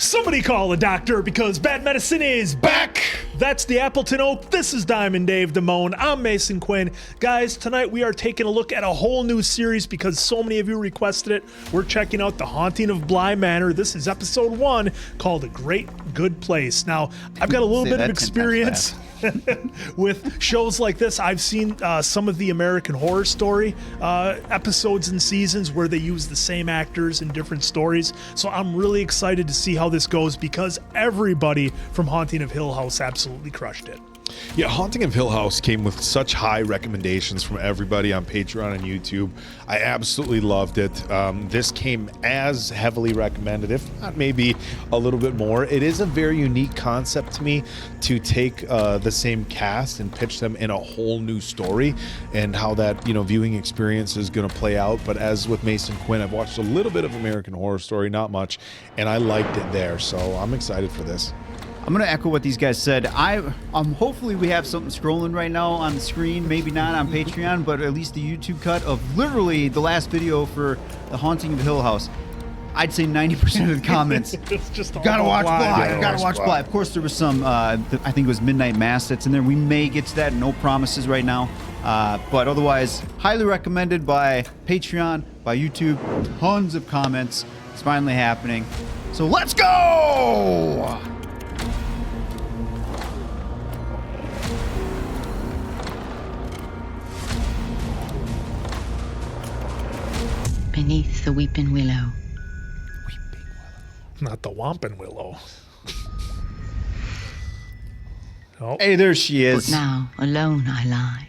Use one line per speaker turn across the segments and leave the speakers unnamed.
Somebody call a doctor because bad medicine is back. That's the Appleton Oak. This is Diamond Dave Damone. I'm Mason Quinn. Guys, tonight we are taking a look at a whole new series because so many of you requested it. We're checking out The Haunting of Bly Manor. This is episode 1 called A Great Good Place. Now, I've got a little bit of experience with shows like this. I've seen some of the American Horror Story episodes and seasons where they use the same actors in different stories. So I'm really excited to see how this goes because everybody from Haunting of Hill House absolutely crushed it.
Yeah, Haunting of Hill House came with such high recommendations from everybody on Patreon and YouTube. I absolutely loved it. This came as heavily recommended, if not maybe a little bit more. It is a very unique concept to me to take the same cast and pitch them in a whole new story and how that, viewing experience is going to play out. But as with Mason Quinn, I've watched a little bit of American Horror Story, not much, and I liked it there. So I'm excited for this.
I'm going to echo what these guys said. Hopefully we have something scrolling right now on the screen, maybe not on Patreon, but at least the YouTube cut of literally the last video for The Haunting of Hill House. I'd say 90% of the comments,
It's just
gotta watch Bly,
Yeah,
gotta watch Bly. Of course, there was some, I think it was Midnight Mass that's in there. We may get to that, no promises right now. But otherwise, highly recommended by Patreon, by YouTube. Tons of comments. It's finally happening. So let's go!
Beneath the weeping willow.
Not the Wampin' Willow. Oh,
Hey, there she
But
is.
now alone I lie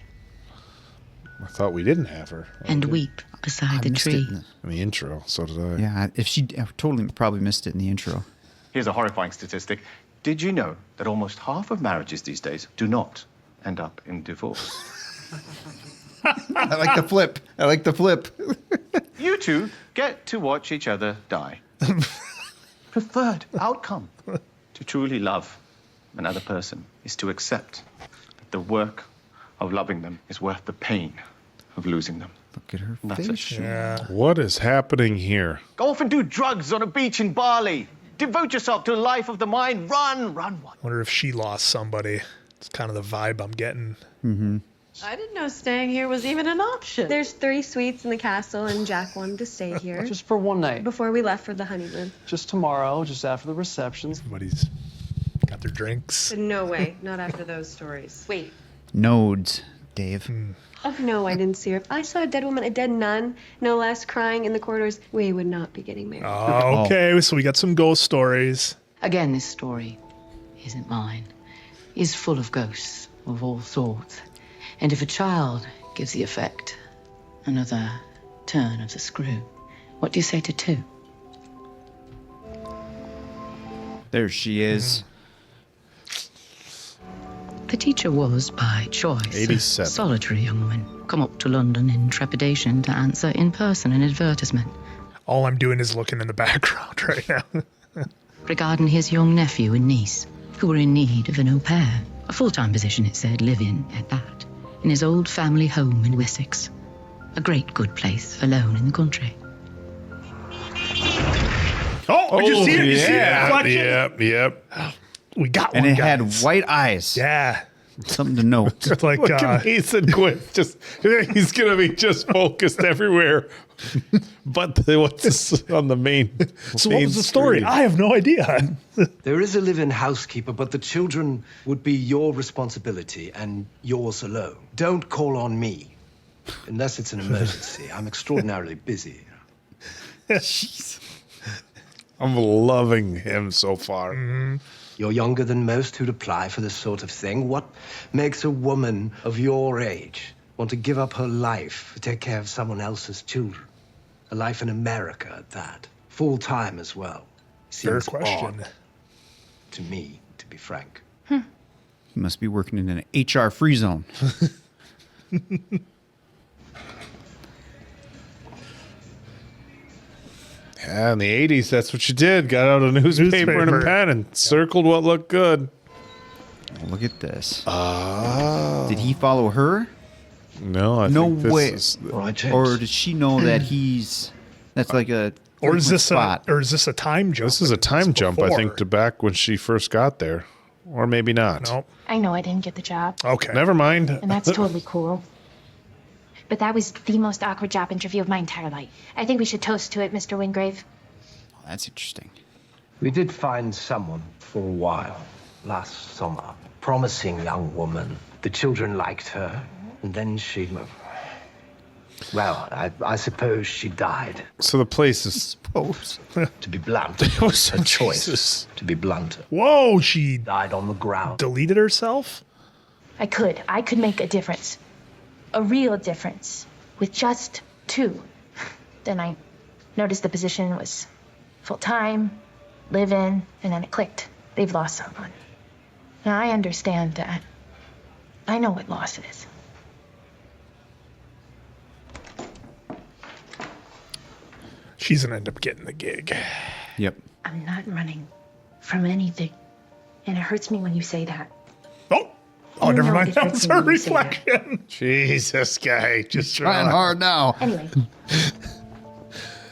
I thought we didn't have her.
and weep beside the
missed it
tree.
In the intro, so did I.
Yeah, I totally probably missed it in the intro.
Here's a horrifying statistic. Did you know that almost half of marriages these days do not end up in divorce?
I like the flip.
You two get to watch each other die. Preferred outcome to truly love another person is to accept that the work of loving them is worth the pain of losing them.
Look at her
That's
face.
it.
yeah.
What is happening here?
Go off and do drugs on a beach in Bali. Devote yourself to a life of the mind. Run.
Wonder if she lost somebody. It's kind of the vibe I'm getting.
I didn't know staying here was even an option.
There's 3 suites in the castle, and Jack wanted to stay here
Just for one night.
before we left for the honeymoon.
Just tomorrow, just after the receptions.
Everybody's got their drinks.
No way, not after those stories.
Wait.
Nodes, Dave.
Oh, no, I didn't see her. If I saw a dead woman, a dead nun, no less, crying in the corridors, we would not be getting married.
Oh, okay, so we got some ghost stories.
Again, this story isn't mine. Is full of ghosts of all sorts. And if a child gives the effect another turn of the screw, what do you say to 2?
There she is.
The teacher was, by choice,
87.
a solitary young woman, come up to London in trepidation to answer in person an advertisement
All I'm doing is looking in the background right now.
regarding his young nephew and niece, who were in need of an au pair. A full-time position, it said, live-in at that, in his old family home in Wessex. A great good place, alone in the country.
Oh, did you see it? You see it? Reflection?
Yep.
We got
And
one,
it had
guys.
white eyes.
Yeah.
Something to note.
It's like,
Look at Mason Quinn. He's going to be just focused everywhere. But what's this on the main?
so what was the story? I have no idea.
There is a live-in housekeeper, but the children would be your responsibility and yours alone. Don't call on me, unless it's an emergency. I'm extraordinarily busy.
I'm loving him so far.
You're younger than most who'd apply for this sort of thing. What makes a woman of your age want to give up her life to take care of someone else's children? A life in America at that. Full-time as well.
Fair
Seems
question.
odd to me, to be frank.
He must be working in an HR free zone.
Yeah, in the 80s, that's what you did. Got out a newspaper and a pen and circled what looked good.
Look at this.
Oh.
Did he follow her?
No, I
No
think this
way.
is...
All right, James.
Or did she know that that's like a
Or is
frequent
this
spot.
or is this a time jump?
This is a time jump, I
before.
think, to back when she first got there. Or maybe not.
No.
I know I didn't get the job,
Okay.
Never mind.
and that's totally cool. But that was the most awkward job interview of my entire life. I think we should toast to it, Mr. Wingrave.
Oh, that's interesting.
We did find someone for a while last summer. Promising young woman. The children liked her, and then she... Well, I suppose she died.
So the place is...
Suppose.
To be blunt,
It was
her choice.
Jesus.
To be blunt,
Whoa, she
died on the ground.
deleted herself?
I could make a difference. A real difference. With just 2. Then I noticed the position was full-time, live-in, and then it clicked. They've lost someone. Now I understand that. I know what loss is.
She's gonna end up getting the gig.
Yep.
I'm not running from anything. And it hurts me when you say that.
Oh,
You
never
know
mind.
it
That
hurts
was
me
her
when you say that.
reflection.
Jesus, guy. Just
Trying hard now.
Anyway,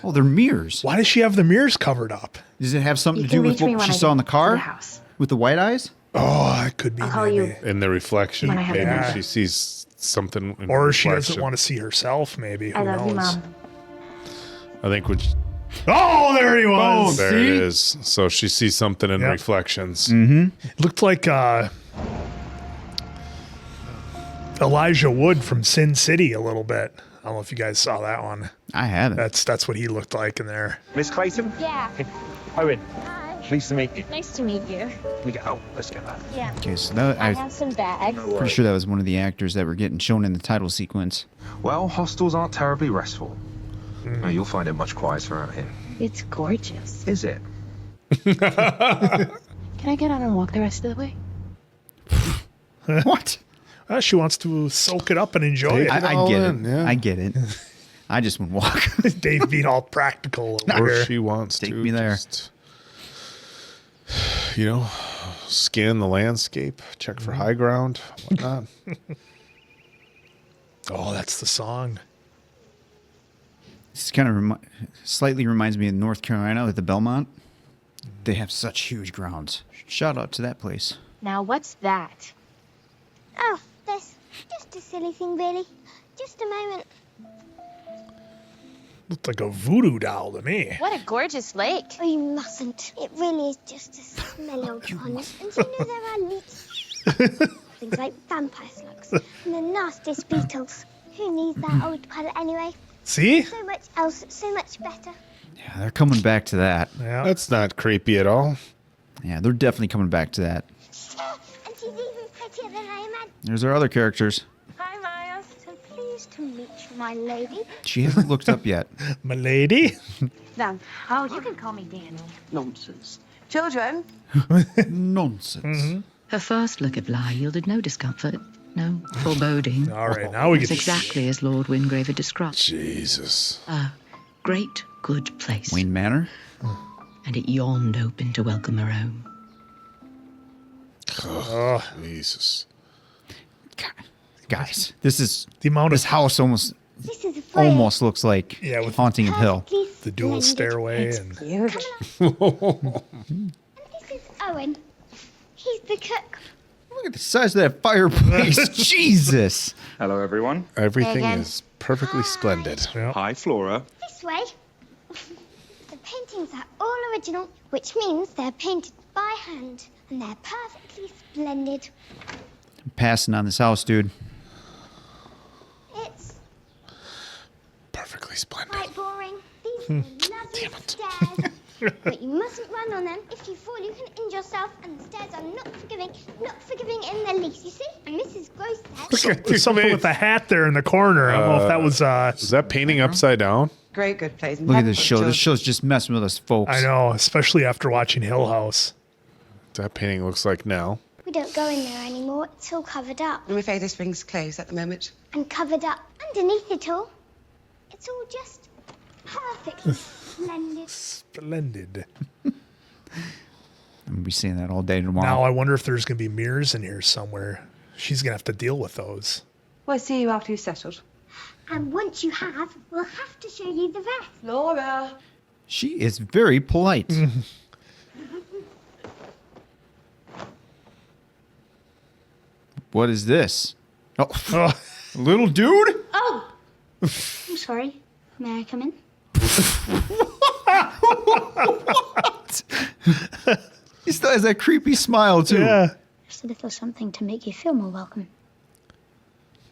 Oh, they're mirrors.
Why does she have the mirrors covered up?
Does it have something
you
to do
can
with
reach me
what
when
she
I
saw in the
get to
car?
the house.
With the white eyes?
Oh, it could be
I'll call
maybe.
you.
In the reflection.
When I have
Maybe
the-
she sees something in
Or
the
she doesn't
reflection.
want to see herself, maybe. Who
I love
knows?
you, Mom.
I think when
Oh, there he was.
there
See?
it is. So she sees something in
Yep.
reflections.
It looked like Elijah Wood from Sin City a little bit. I don't know if you guys saw that one.
I haven't.
That's what he looked like in there.
Miss Clayton?
Yeah.
Owen,
Hi.
pleased to meet you.
Nice to meet you.
We go. Oh, let's go back.
Yeah.
Okay, so that,
I
I'm
have some bags.
pretty sure that was one of the actors that were getting shown in the title sequence.
Well, hostels aren't terribly restful. No, you'll find it much quieter out here.
It's gorgeous.
Is it?
Can I get out and walk the rest of the way?
What?
She wants to soak it up and enjoy it.
I
all
get
in,
it.
yeah.
I get it. I just want to walk.
Dave being all practical over
Or
here.
she wants
Take
to
me there.
just, scan the landscape, check for high ground, whatnot.
Oh, that's the song.
This kind of slightly reminds me of North Carolina with the Belmont. They have such huge grounds. Shout out to that place.
Now, what's that?
Oh, that's just a silly thing, really. Just a moment.
Looked like a voodoo doll to me.
What a gorgeous lake.
Oh, you mustn't. It really is just a smelly old pond. And you know there are leaks. Things like vampire slugs and the nastiest beetles. Who needs that old puddle anyway?
See?
So much else, so much better.
Yeah, they're coming back to that.
Yeah.
That's not creepy at all.
Yeah, they're definitely coming back to that.
And she's even prettier than I imagined.
There's our other characters.
Hi, Maya. So pleased to meet you, my lady.
She hasn't looked up yet.
My lady.
Dan. Oh, you can call me Danny.
Nonsense.
Children,
Nonsense.
Her first look at Bly yielded no discomfort, no foreboding.
All right, now we
It's
get
exactly as Lord Wingrave had described.
Jesus.
A great, good place.
Wayne Manor?
And it yawned open to welcome her home.
Oh, Jesus.
Guys, this is
the amount
this
of
house almost
This is a foyer.
almost looks like
Yeah, with
Haunting of Hill.
Perfectly
the dual
splendid.
stairway and
And this is Owen. He's the cook.
Look at the size of that fireplace. Jesus.
Hello, everyone.
Everything
Megan.
is perfectly splendid.
Hi, Flora.
This way. The paintings are all original, which means they're painted by hand. And they're perfectly splendid.
I'm passing on this house, dude.
It's
Perfectly splendid.
quite boring. These are lovely stairs. But you mustn't run on them. If you fall, you can injure yourself. And the stairs are not forgiving in the least, you see? And Mrs. Gross said...
there's something with a hat there in the corner. I don't know if that was
Is that painting upside down?
great good place.
Look at this show. This show's just messing with us, folks.
I know, especially after watching Hill House.
That painting looks like now.
We don't go in there anymore. It's all covered up.
I'm afraid this ring's closed at the moment.
And covered up underneath it all. It's all just perfectly splendid.
Splendid.
I'm gonna be seeing that all day tomorrow.
Now I wonder if there's going to be mirrors in here somewhere. She's going to have to deal with those.
We'll see you after you've settled.
And once you have, we'll have to show you the rest.
Laura.
She is very polite. What is this? Oh, little dude?
Oh! I'm sorry. May I come in?
What? He still has that creepy smile, too.
Yeah.
Just a little something to make you feel more welcome.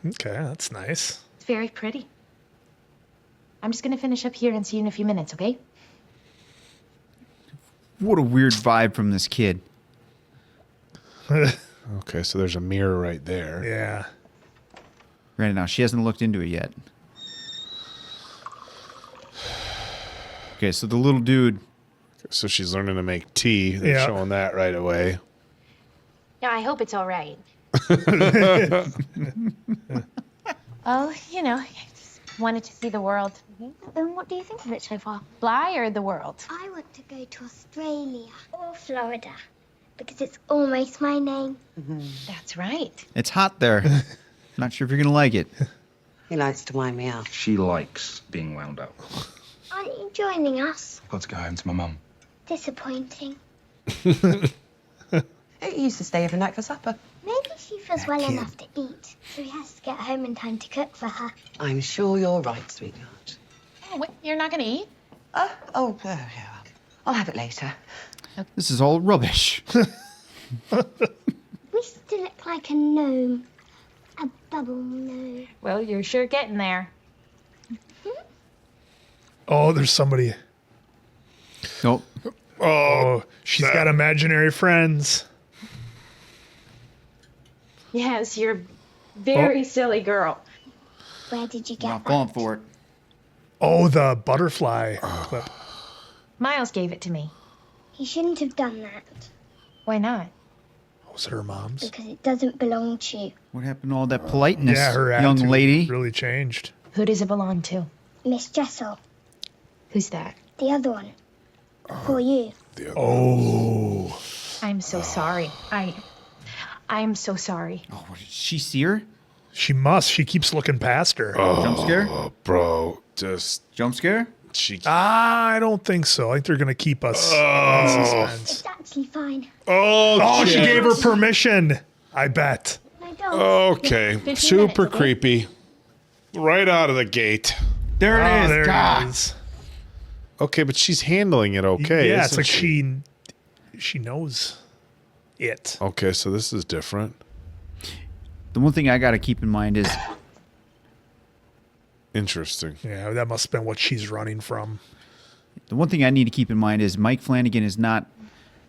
Okay, that's nice.
It's very pretty. I'm just gonna finish up here and see you in a few minutes, okay?
What a weird vibe from this kid.
Okay, so there's a mirror right there.
Yeah.
Right now, she hasn't looked into it yet. Okay, so the little dude.
So she's learning to make tea. They're
Yeah.
showing that right away.
Yeah, I hope it's all right. Oh, you know, I just wanted to see the world.
Then what do you think of it so far?
Bly or the world?
I want to go to Australia or Florida because it's almost my name.
That's right.
It's hot there. Not sure if you're going to like it.
He likes to wind me up.
She likes being wound up.
Aren't you joining us?
I've got to go home to my mum.
Disappointing.
He used to stay overnight for supper.
Maybe she feels well enough to eat, so he has to get home in time to cook for her.
I'm sure you're right, sweetheart.
Oh, wait, you're not gonna eat?
Yeah. I'll have it later.
This is all rubbish.
We still look like a gnome. A bubble gnome.
Well, you're sure getting there.
Oh, there's somebody.
Nope.
Oh, she's got imaginary friends.
Yes, you're a very silly girl.
Where did you get
Not
that?
falling for it.
Oh, the butterfly clip.
Miles gave it to me.
He shouldn't have done that
Why not?
Was it her mom's?
because it doesn't belong to you.
What happened to all that politeness,
Yeah, her
young
attitude
lady?
really changed.
Who does it belong to?
Miss Jessel,
Who's that?
the other one. For you.
Oh.
I'm so sorry. I'm so sorry.
Oh, what, did she see her?
She must. She keeps looking past her.
Jump scare?
Oh, bro, just
Jump scare?
she.
I don't think so. I think they're going to keep us in suspense.
It's actually fine.
Oh, she gave her permission. I bet.
My dog.
Okay,
15
super
minutes, okay?
creepy. Right out of the gate.
There it is.
There
God.
it is.
Okay, but she's handling it okay.
Yeah, it's
isn't
like she knows it.
Okay, so this is different.
The one thing I got to keep in mind is
Interesting.
Yeah, that must have been what she's running from.
the one thing I need to keep in mind is Mike Flanagan is not.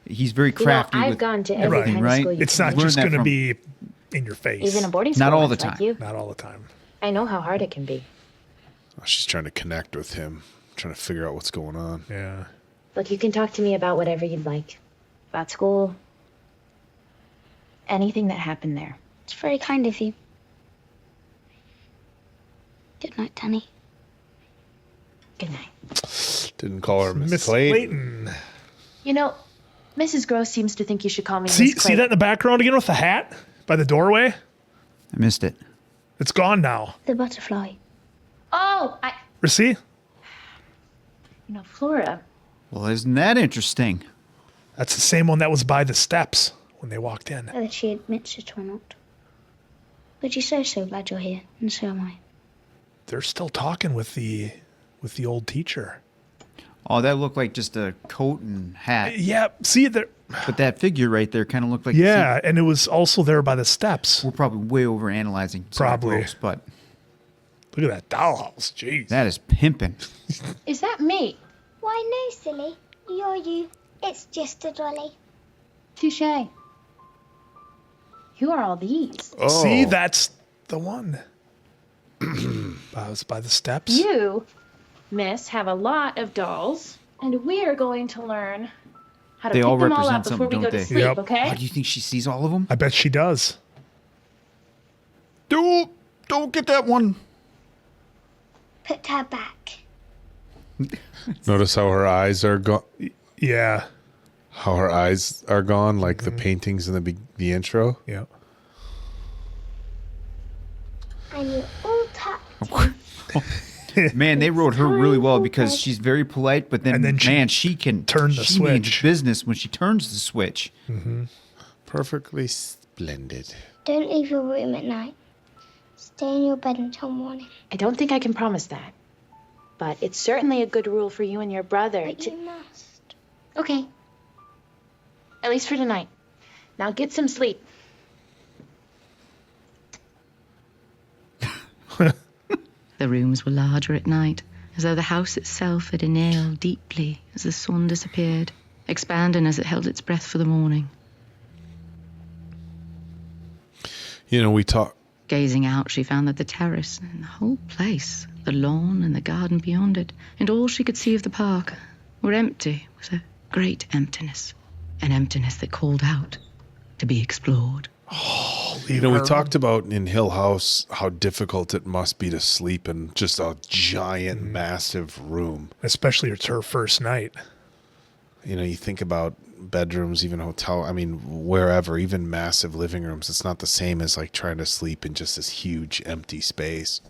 He's very crafty.
I've
with
gone to every
everything,
kind of
right?
school you
It's
can.
not
Learn
just
that
going to
from-
be in your face.
Even a boarding school.
Not all the
ones like
time.
you.
Not all the time.
I know how hard it can be.
Oh, she's trying to connect with him, trying to figure out what's going on.
Yeah.
Look, you can talk to me about whatever you'd like. About school. Anything that happened there.
It's very kind of you. Good night, Danny.
Good night.
Didn't call her Miss
Miss
Clayton.
Clayton.
You know, Mrs. Gross seems to think you should call me
See
Miss Clayton.
that in the background again with the hat by the doorway?
I missed it.
It's gone now.
The butterfly.
Oh,
See?
you know, Flora.
Well, isn't that interesting?
That's the same one that was by the steps when they walked in.
Whether she admits it or not. But she's so glad you're here, and so am I.
They're still talking with the old teacher.
Oh, that looked like just a coat and hat.
Yeah, see there.
But that figure right there kind of looked like.
Yeah, and it was also there by the steps.
We're probably way over analyzing.
Probably.
But
Look at that dollhouse. Jeez.
that is pimping.
Is that me?
Why, no, silly. You're you. It's just a dolly.
Touche. Who are all these?
Oh.
See, that's the one. That was by the steps.
You, miss, have a lot of dolls, and we're going to learn how to
They
pick
all
them all
represent
up before
something,
we go
don't
to
they?
sleep,
Yep.
okay?
Oh, do you think she sees all of them?
I bet she does.
Don't get that one.
Put her back.
Notice how her eyes are gone.
Yeah.
How her eyes are gone, like the paintings in the intro.
Yeah.
And you all touch.
Man, they wrote her really well because she's very polite, but then she can
turn the
she means
switch.
business when she turns the switch.
Perfectly splendid.
Don't leave your room at night. Stay in your bed until morning.
I don't think I can promise that. But it's certainly a good rule for you and your brother
But
to...
you must.
Okay. At least for tonight. Now get some sleep.
The rooms were larger at night, as though the house itself had inhaled deeply as the sun disappeared, expanding as it held its breath for the morning.
You know, we talk.
Gazing out, she found that the terrace and the whole place, the lawn and the garden beyond it, and all she could see of the park, were empty with a great emptiness. An emptiness that called out to be explored.
You know, we talked about in Hill House how difficult it must be to sleep in just a giant, massive room.
Especially it's her first night.
You know, you think about bedrooms, even hotel, I mean, wherever, even massive living rooms. It's not the same as like trying to sleep in just this huge, empty space.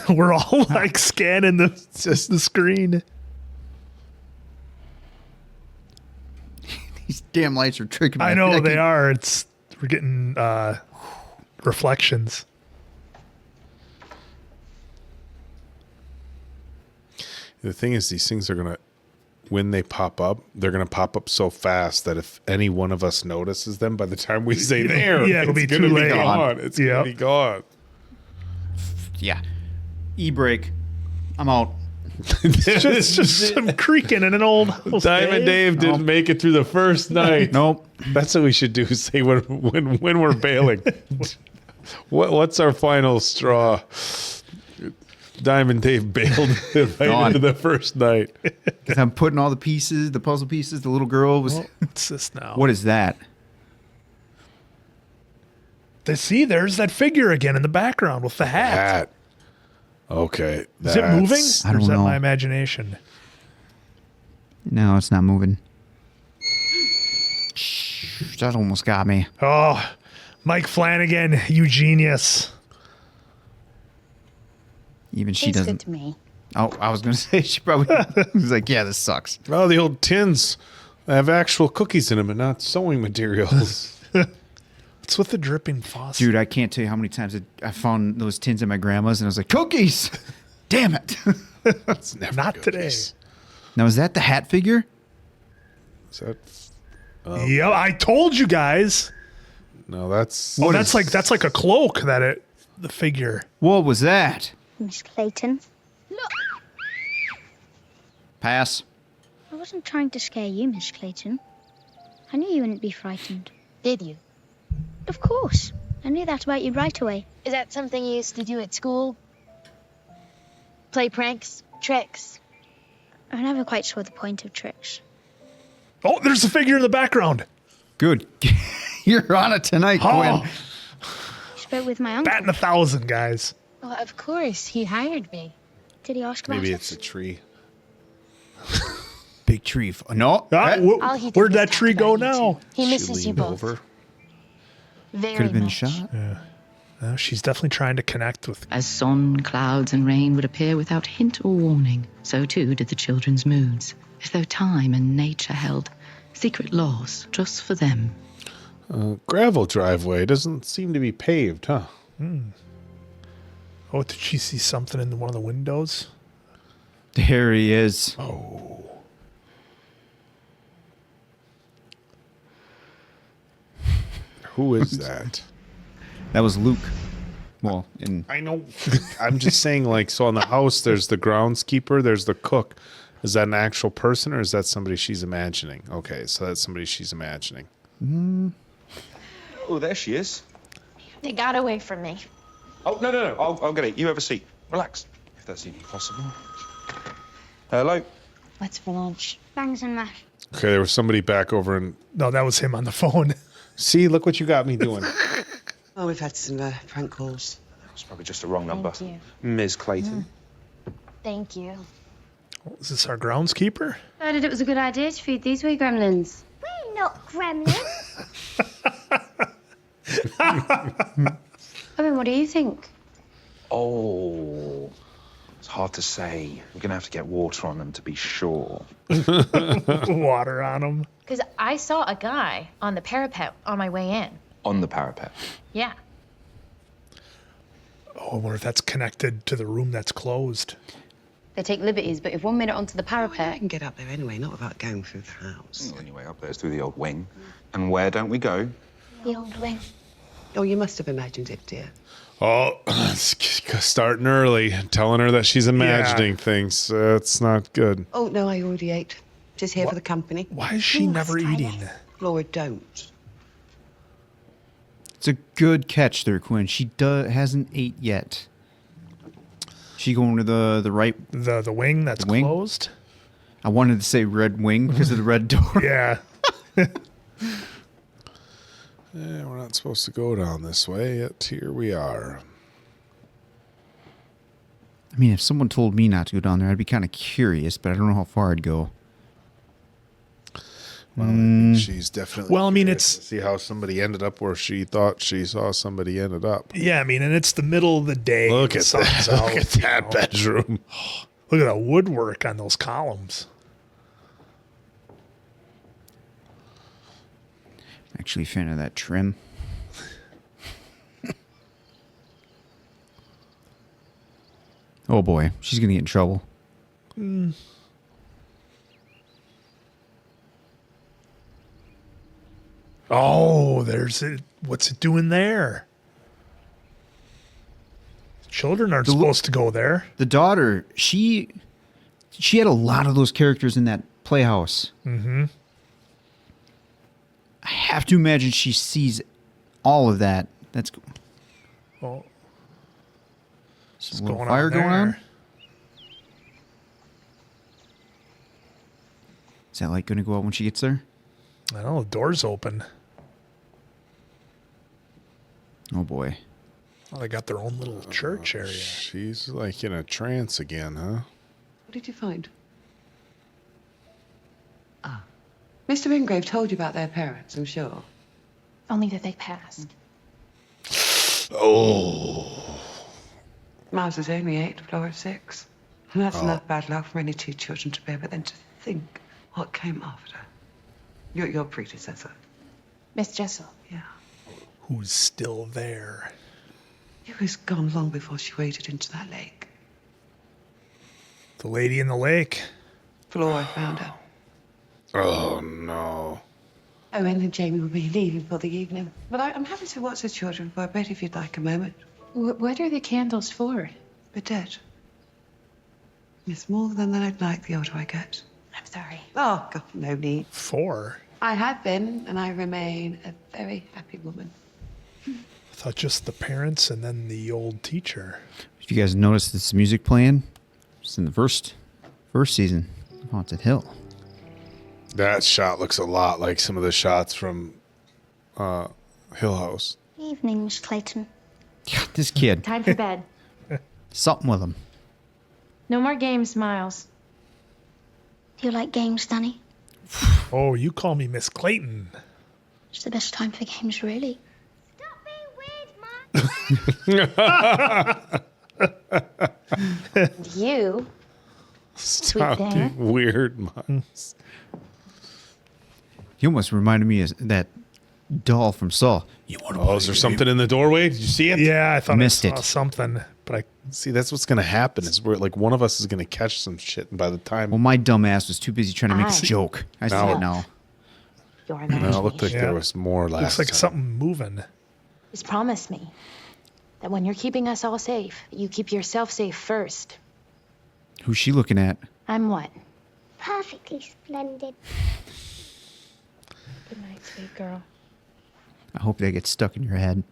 We're all like scanning the screen.
These damn lights are tricking me.
I know they are. We're getting reflections.
The thing is, these things are going to, when they pop up, they're going to pop up so fast that if any one of us notices them, by the time we say there,
it'll be
gonna
too late.
Gone. It's going to be gone.
Yeah. E-brake. I'm out.
It's just some creaking in an old house.
Diamond Dave didn't make it through the first night.
Nope.
That's what we should do. Say when we're bailing. What's our final straw? Diamond Dave bailed right into the first night.
Because I'm putting all the pieces, the puzzle pieces. The little girl was.
What's this now?
What is that?
See, there's that figure again in the background with the hat.
Okay.
Is it moving?
I
Or
don't
is that
know.
my imagination?
No, it's not moving. Shh, that almost got me.
Oh, Mike Flanagan, you genius.
Even she
Tastes
doesn't.
good to me.
Oh, I was going to say, she probably was like, yeah, this sucks.
Oh, the old tins have actual cookies in them and not sewing materials.
What's with the dripping faucet?
Dude, I can't tell you how many times I found those tins at my grandma's and I was like, cookies! Damn it.
That's never
Not
cookies.
today.
Now, is that the hat figure?
Is that?
Yeah, I told you guys.
No, that's.
Oh, that's like a cloak the figure.
What was that?
Miss Clayton,
Pass.
I wasn't trying to scare you, Miss Clayton. I knew you wouldn't be frightened.
Did you?
Of course. I knew that about you right away.
Is that something you used to do at school? Play pranks? Tricks?
I never quite saw the point of tricks.
Oh, there's a figure in the background.
Good. You're on it tonight,
Oh.
Quinn.
You spoke with my uncle.
Batting 1,000, guys.
Well, of course. He hired me.
Did he ask about
Maybe
it?
it's a tree.
Big tree. No.
All he did
Where'd
was
that
talk
tree
about
go
you
now?
two. He
She
misses you
leaned
both.
over.
Very
Could have been
much.
shot.
She's definitely trying to connect with.
As sun, clouds, and rain would appear without hint or warning, so too did the children's moods, as though time and nature held secret laws just for them.
Gravel driveway doesn't seem to be paved, huh?
Oh, did she see something in one of the windows?
There he is.
Oh. Who is that?
That was Luke. Well,
I know. I'm just saying, like, so on the house, there's the groundskeeper, there's the cook. Is that an actual person or is that somebody she's imagining? Okay, so that's somebody she's imagining.
Oh, there she is.
They got away from me.
Oh, no. I'll get it. You have a seat. Relax, if that's even possible. Hello?
What's for lunch?
Bangs and mash.
Okay, there was somebody back over and
No, that was him on the phone.
see, look what you got me doing.
Oh, we've had some prank calls.
It's probably just a wrong number.
Thank
Ms. Clayton.
Thank you.
Is this our groundskeeper?
I decided it was a good idea to feed these wee gremlins.
We're not gremlins.
I've been
what do you think?
Oh, it's hard to say. We're going to have to get water on them to be sure.
Water on them.
Because I saw a guy on the parapet on my way in.
On the parapet?
Yeah.
Oh, I wonder if that's connected to the room that's closed.
They take liberties, but if 1 minute onto the parapet...
I can get up there anyway, not without going through the house.
Well, anyway, up there's through the old wing. And where don't we go?
The old wing.
Oh, you must have imagined it, dear.
Oh, starting early, telling her that she's imagining things. It's not good.
Oh, no, I already ate. Just here for the company.
Why is she never eating?
Laura, don't.
It's a good catch there, Quinn. She hasn't ate yet. She going to the right...
The wing that's closed?
I wanted to say red wing because of the red door.
Yeah.
Yeah, we're not supposed to go down this way, yet here we are.
I mean, if someone told me not to go down there, I'd be kind of curious, but I don't know how far I'd go.
Well, I think she's definitely.
Well, I mean,
curious
it's
to see how somebody ended up where she thought she saw somebody ended up.
Yeah, I mean, and it's the middle of the day.
Look
the
at
sun's
that!
out,
Look at that bedroom.
Look at the woodwork on those columns.
Actually, a fan of that trim. Oh boy, she's gonna get in trouble.
Oh, there's it. What's it doing there? Children aren't supposed to go there.
The daughter, she had a lot of those characters in that playhouse.
Mm-hmm.
I have to imagine she sees all of that. That's
Oh,
some little fire going on. Is that light going to go out when she gets there?
I don't know. The door's open.
Oh boy.
Oh, they got their own little church area.
She's like in a trance again, huh?
What did you find? Ah. Mr. Ingrave told you about their parents, I'm sure.
Only that they passed.
Oh.
Miles was only 8, Laura 6. And that's enough bad luck for any 2 children to bear, but then to think what came after. Your predecessor.
Miss Jessel.
Yeah.
Who's still there?
He was gone long before she waded into that lake.
The lady in the lake.
Flora found her.
Oh, no.
Owen and Jamie will be leaving for the evening. But I'm happy to watch the children for a bit if you'd like a moment.
What are the candles for?
They're dead. It's more than I'd like the older I get.
I'm sorry.
Oh, God, no need.
4?
I have been, and I remain a very happy woman.
I thought just the parents and then the old teacher.
If you guys noticed this music playing, it's in the first season of Haunted Hill.
That shot looks a lot like some of the shots from Hill House.
Evening, Miss Clayton.
God, this kid.
Time for bed.
Something with him.
No more games, Miles.
Do you like games, Danny?
Oh, you call me Miss Clayton.
It's the best time for games, really.
You.
Stop
thing.
being weird, Miles.
You almost reminded me of that doll from Saw. You want
Oh, is there something in the doorway? Did you see it?
Yeah, I thought
Missed
I saw
it.
something, but I
See, that's what's going to happen is we're like one of us is going to catch some shit, and by the time
Well, my dumb ass was too busy trying to make a
Aye.
joke. I see
No.
it now.
Your
well, it looked like
Yeah.
there was more last
looks like
time.
something moving.
Just promise me that when you're keeping us all safe, you keep yourself safe first.
Who's she looking at?
I'm what?
Perfectly splendid.
Good night, sweet girl.
I hope that gets stuck in your head.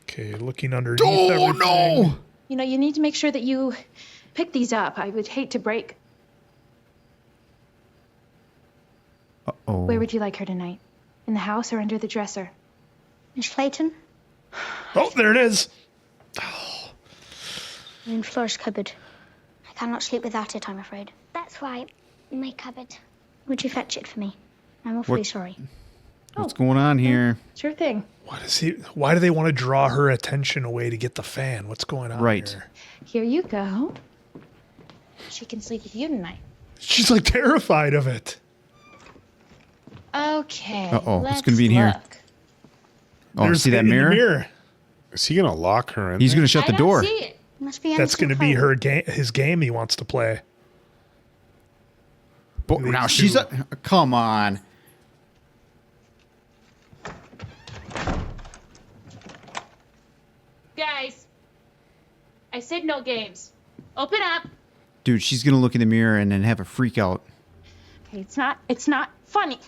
Okay, looking underneath everything.
no!
You know, you need to make sure that you pick these up. I would hate to break.
Uh-oh.
Where would you like her tonight? In the house or under the dresser?
Miss Clayton,
Oh, there it is.
in Flora's cupboard. I cannot sleep without it, I'm afraid. That's right, in my cupboard. Would you fetch it for me? I'm awfully sorry.
What's going on here?
Sure thing.
Why do they want to draw her attention away to get the fan? What's going on here?
Here you go. She can sleep with you tonight.
She's like terrified of it.
Okay.
Uh-oh,
let's
what's going to be in here?
look.
Oh,
There's
see that
in the
mirror?
Is he gonna lock her in?
He's
there?
going to shut the
I don't
door.
see it.
Must be
That's going to be his game he wants to play.
But now she's come on.
Guys, I said no games. Open up.
Dude, she's going to look in the mirror and then have a freak out.
Okay, it's not funny.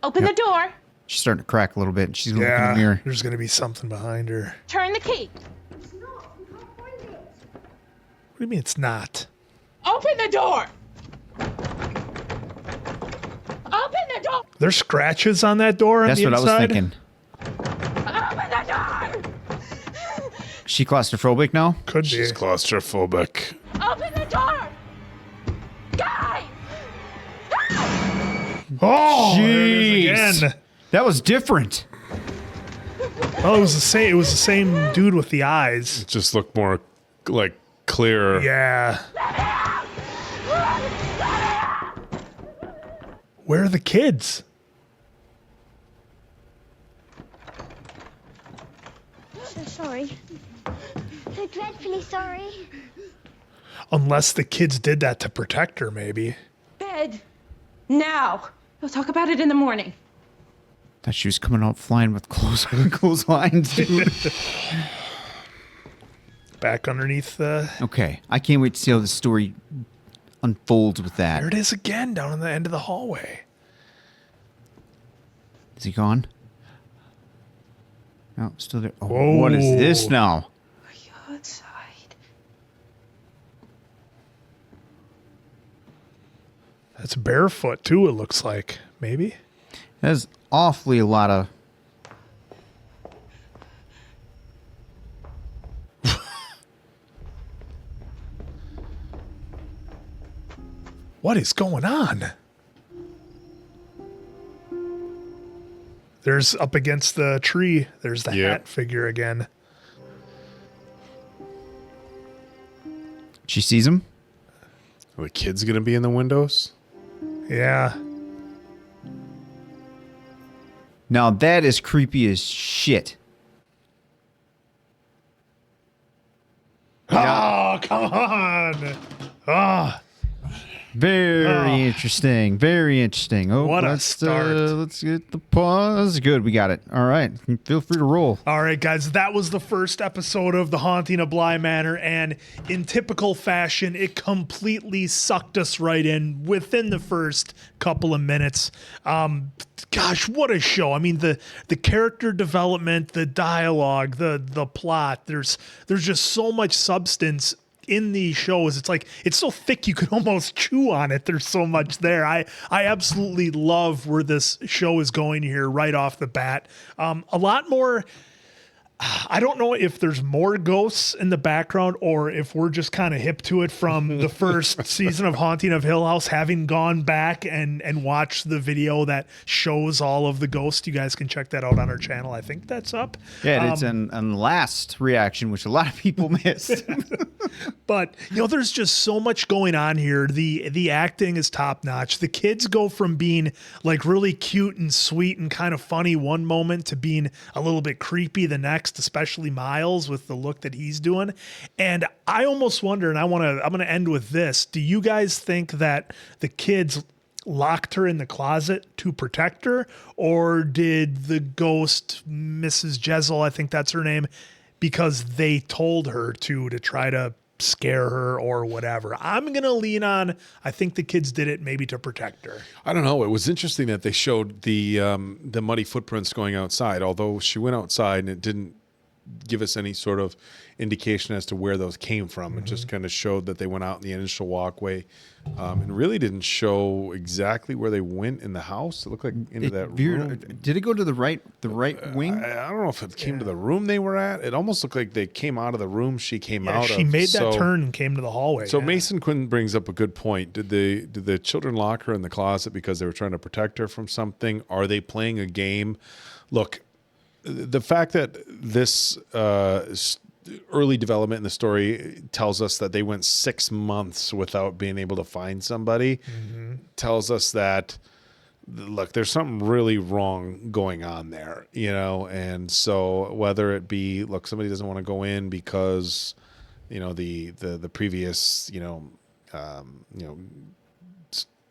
Open the door.
She's starting to crack a little bit. And she's going to look in
Yeah,
the mirror.
there's going to be something behind her.
Turn the key.
What do you mean it's not?
Open the door. Open the door.
There's scratches on that door on
That's
the
what
inside?
I was thinking.
Open the door.
Is she claustrophobic now?
Could be.
She's claustrophobic.
Open the door. Guy.
Oh, there it is
Jeez.
again.
That was different.
Oh, it was the same. It was the same dude with the eyes.
It just looked more like clearer.
Yeah. Where are the kids?
So sorry. So dreadfully sorry.
Unless the kids did that to protect her, maybe.
Bed. Now. We'll talk about it in the morning.
Thought she was coming out flying with clotheslines, dude.
Back underneath the...
Okay, I can't wait to see how the story unfolds with that.
There it is again, down in the end of the hallway.
Is he gone? No, still there. Oh,
Whoa.
what is this now?
Outside.
That's barefoot, too, it looks like. Maybe?
That's awfully a lot of...
What is going on? There's up against the tree. There's the hat figure again.
She sees him?
Are the kids gonna be in the windows?
Yeah.
Now that is creepy as shit.
Oh, come on. Ah.
Very interesting. Very interesting. Oh,
What a
let's,
start.
Let's get the pause. Good, we got it. All right. Feel free to roll.
All right, guys, that was the first episode of The Haunting of Bly Manor, and in typical fashion, it completely sucked us right in within the first couple of minutes. Gosh, what a show. I mean, the character development, the dialogue, the plot, there's just so much substance in these shows. It's like, it's so thick you could almost chew on it. There's so much there. I absolutely love where this show is going here right off the bat. A lot more. I don't know if there's more ghosts in the background or if we're just kind of hip to it from the first season of Haunting of Hill House, having gone back and watched the video that shows all of the ghosts. You guys can check that out on our channel. I think that's up.
Yeah, it's an last reaction, which a lot of people missed.
But, you know, there's just so much going on here. The acting is top notch. The kids go from being like really cute and sweet and kind of funny one moment to being a little bit creepy the next, especially Miles with the look that he's doing. And I almost wonder, and I'm going to end with this. Do you guys think that the kids locked her in the closet to protect her, or did the ghost, Mrs. Jezzel, I think that's her name, because they told her to try to scare her or whatever? I'm going to lean on, I think the kids did it maybe to protect her.
I don't know. It was interesting that they showed the muddy footprints going outside, although she went outside and it didn't give us any sort of indication as to where those came from. It just kind of showed that they went out in the initial walkway, and really didn't show exactly where they went in the house. It looked like into that room.
Did it go to the right wing?
I don't know if it came to the room they were at. It almost looked like they came out of the room she came out of.
She made that turn and came to the hallway.
So Mason Quinn brings up a good point. Did the children lock her in the closet because they were trying to protect her from something? Are they playing a game? Look, the fact that this early development in the story tells us that they went 6 months without being able to find somebody tells us that, look, there's something really wrong going on there, and so whether it be, look, somebody doesn't want to go in because the previous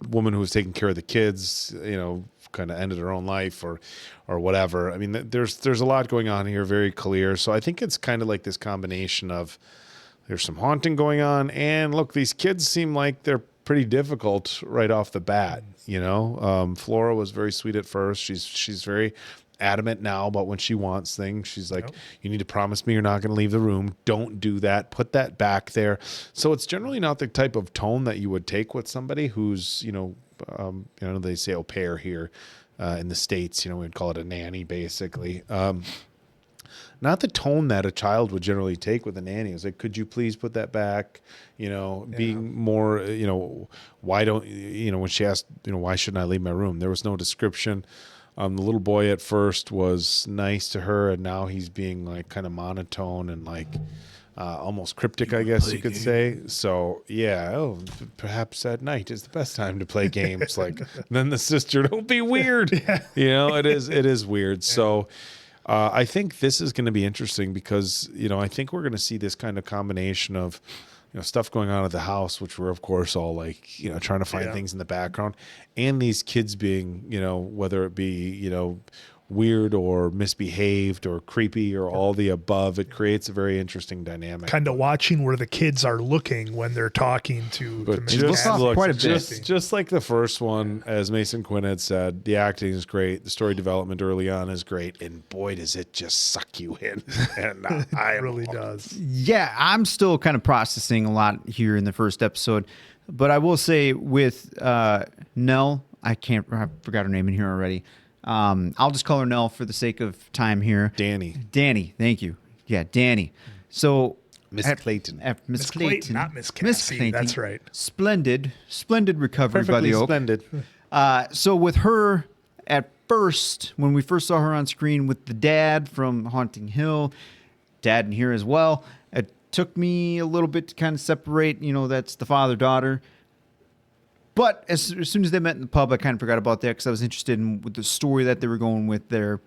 woman who was taking care of the kids kind of ended her own life or whatever. I mean, there's a lot going on here, very clear. So I think it's kind of like this combination of there's some haunting going on, and look, these kids seem like they're pretty difficult right off the bat. Flora was very sweet at first. She's very adamant now about when she wants things. She's like, you need to promise me you're not going to leave the room. Don't do that. Put that back there. So it's generally not the type of tone that you would take with somebody who's, they say au pair here in the States, we'd call it a nanny basically. Not the tone that a child would generally take with a nanny. It's like, could you please put that back? Being more, why don't, when she asked, why shouldn't I leave my room? There was no description. The little boy at first was nice to her, and now he's being like kind of monotone and like almost cryptic, I guess you could say. So yeah, perhaps at night is the best time to play games. Like then the sister, don't be weird. It is weird. So I think this is going to be interesting because I think we're going to see this kind of combination of stuff going on at the house, which we're of course all like, trying to find things in the background, and these kids being, whether it be, weird or misbehaved or creepy or all the above. It creates a very interesting dynamic.
Kind of watching where the kids are looking when they're talking to.
But just like the first one, as Mason Quinn had said, the acting is great. The story development early on is great, and boy, does it just suck you in. And
it really does.
Yeah, I'm still kind of processing a lot here in the first episode, but I will say with Nell, I forgot her name in here already. I'll just call her Nell for the sake of time here. Danny, thank you. Yeah, Danny. So
Miss Clayton.
Miss Clayton,
not Miss Cassie. That's right.
Splendid recovery by the Oak.
Splendid.
So with her at first, when we first saw her on screen with the dad from Haunting Hill, dad in here as well, it took me a little bit to kind of separate, that's the father-daughter. But as soon as they met in the pub, I kind of forgot about that because I was interested in with the story that they were going with there.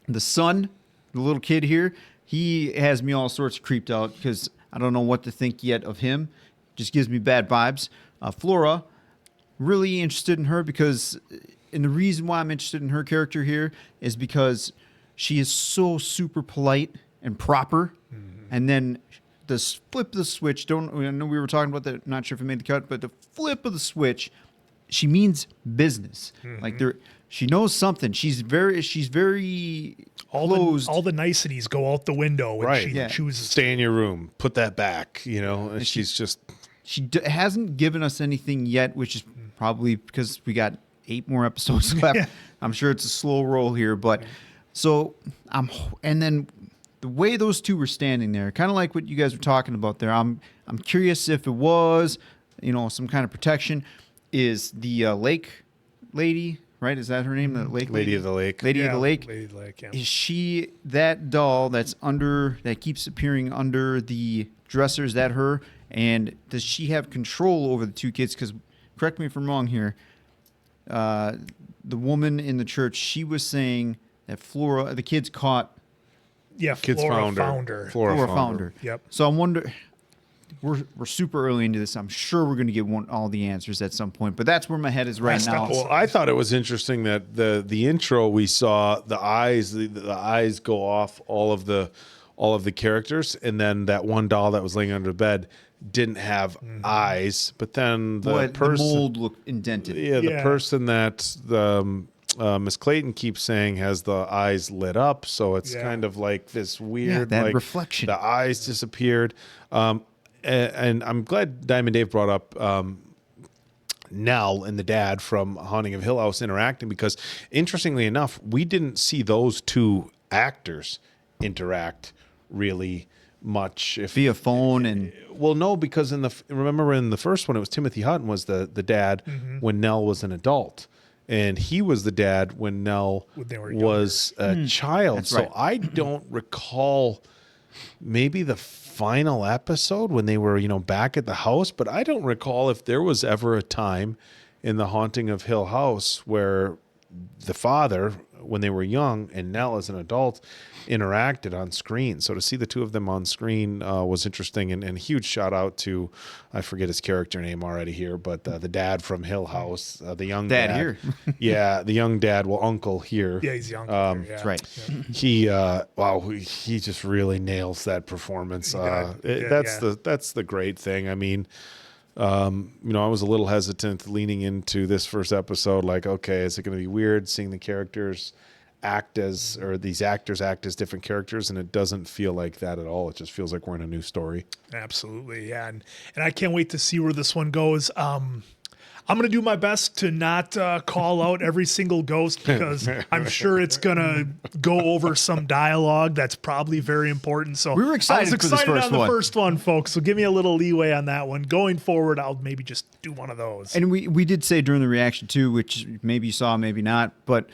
The son, the little kid here, he has me all sorts of creeped out because I don't know what to think yet of him. Just gives me bad vibes. Flora, really interested in her because, and the reason why I'm interested in her character here is because she is so super polite and proper. And then the flip of the switch, I know we were talking about that, not sure if it made the cut, but the flip of the switch, she means business. Like she knows something. She's very closed.
All the niceties go out the window when she chooses.
Stay in your room. Put that back. And she's just.
She hasn't given us anything yet, which is probably because we got 8 more episodes left. I'm sure it's a slow roll here, but and then the way those two were standing there, kind of like what you guys were talking about there, I'm curious if it was, some kind of protection. Is the lake lady, right? Is that her name? The lake
lady of the lake.
Lady of the lake.
Lady of the lake. Yeah.
Is she that doll that keeps appearing under the dresser? Is that her? And does she have control over the two kids? Because correct me if I'm wrong here. The woman in the church, she was saying that Flora, the kids caught.
Yeah, Flora found her.
Flora found her.
Yep.
So I'm wondering, we're super early into this. I'm sure we're going to get all the answers at some point, but that's where my head is right now.
Well, I thought it was interesting that the intro we saw the eyes go off all of the characters, and then that one doll that was laying under the bed didn't have eyes, but then the
mold looked indented.
Yeah, the person that Miss Clayton keeps saying has the eyes lit up, so it's kind of like this weird
that
like,
reflection.
The eyes disappeared, and I'm glad Diamond Dave brought up Nell and the dad from Haunting of Hill House interacting, because interestingly enough, we didn't see those two actors interact really much
via phone. And
well, no, because remember in the first one it was Timothy Hutton was the dad when Nell was an adult, and he was the dad when Nell was a child.
That's
so
right.
I don't recall maybe the final episode when they were back at the house, but I don't recall if there was ever a time in the Haunting of Hill House where the father, when they were young, and Nell as an adult, interacted on screen. So to see the two of them on screen was interesting, and a huge shout out to, I forget his character name already here, but the dad from Hill House, the young dad
here.
Yeah, the young dad, uncle here.
Yeah, he's young.
That's right.
He he just really nails that performance. That's the great thing. I mean, I was a little hesitant leaning into this first episode, like, okay, is it going to be weird seeing the characters these actors act as different characters, and it doesn't feel like that at all. It just feels like we're in a new story.
Absolutely, yeah, and I can't wait to see where this one goes. I'm going to do my best to not call out every single ghost, because I'm sure it's going to go over some dialogue that's probably very important. So
we were excited,
I was excited
for this first
on
one.
the first one, folks. So give me a little leeway on that one. Going forward, I'll maybe just do one of those.
And we did say during the reaction too, which maybe you saw, maybe not, but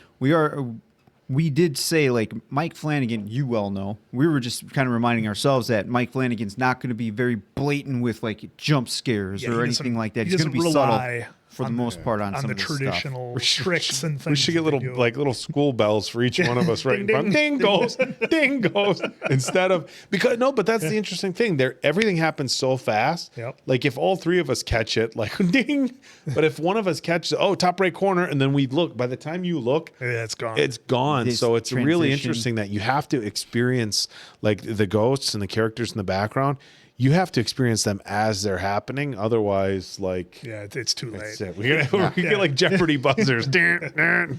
we did say, like, Mike Flanagan, you well know, we were just kind of reminding ourselves that Mike Flanagan's not going to be very blatant with like jump scares or anything like that. He's going to be subtle for the most part on some
the
of this
traditional
stuff.
tricks and things.
We should get little school bells for each one of us right in front. Ding goes, ding goes. Instead of but that's the interesting thing. Everything happens so fast.
Yep.
Like if all three of us catch it, like ding. But if one of us catches top right corner, and then we look, by the time you look,
it's gone.
It's gone.
This
So it's really
transition.
interesting that you have to experience like the ghosts and the characters in the background. You have to experience them as they're happening. Otherwise, like...
Yeah, it's too late.
That's it. We get like Jeopardy buzzers.
And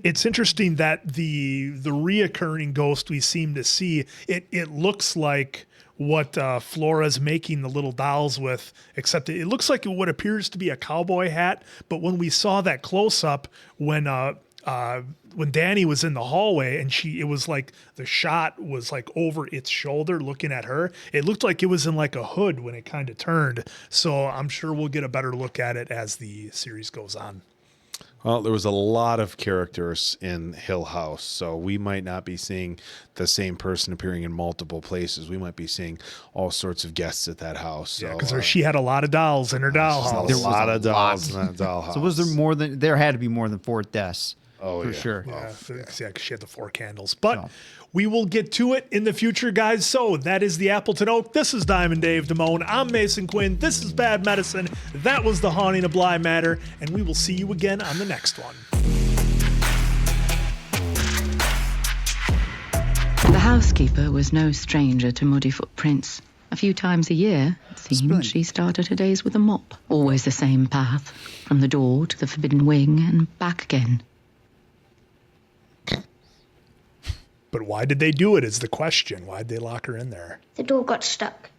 it's interesting that the reoccurring ghost we seem to see, it looks like what Flora's making the little dolls with, except it looks like what appears to be a cowboy hat. But when we saw that close-up, when Danny was in the hallway and it was like the shot was like over its shoulder looking at her, it looked like it was in like a hood when it kind of turned. So I'm sure we'll get a better look at it as the series goes on.
Well, there was a lot of characters in Hill House, so we might not be seeing the same person appearing in multiple places. We might be seeing all sorts of guests at that house.
Yeah, because she had a lot of dolls in her doll house.
There was a lot of dolls in that doll house.
So was there more than, there had to be more than 4 deaths.
Oh,
for
yeah.
sure.
Yeah, because she had the 4 candles. But we will get to it in the future, guys. So that is the Appleton Oak. This is Diamond Dave Damone. I'm Mason Quinn. This is Bad Medicine. That was the Haunting of Bly Manor. And we will see you again on the next one.
The housekeeper was no stranger to muddy footprints. A few times a year, it seemed, she started her days with a mop. Always the same path, from the door to the forbidden wing and back again.
But why did they do it is the question. Why did they lock her in there?
The door got stuck.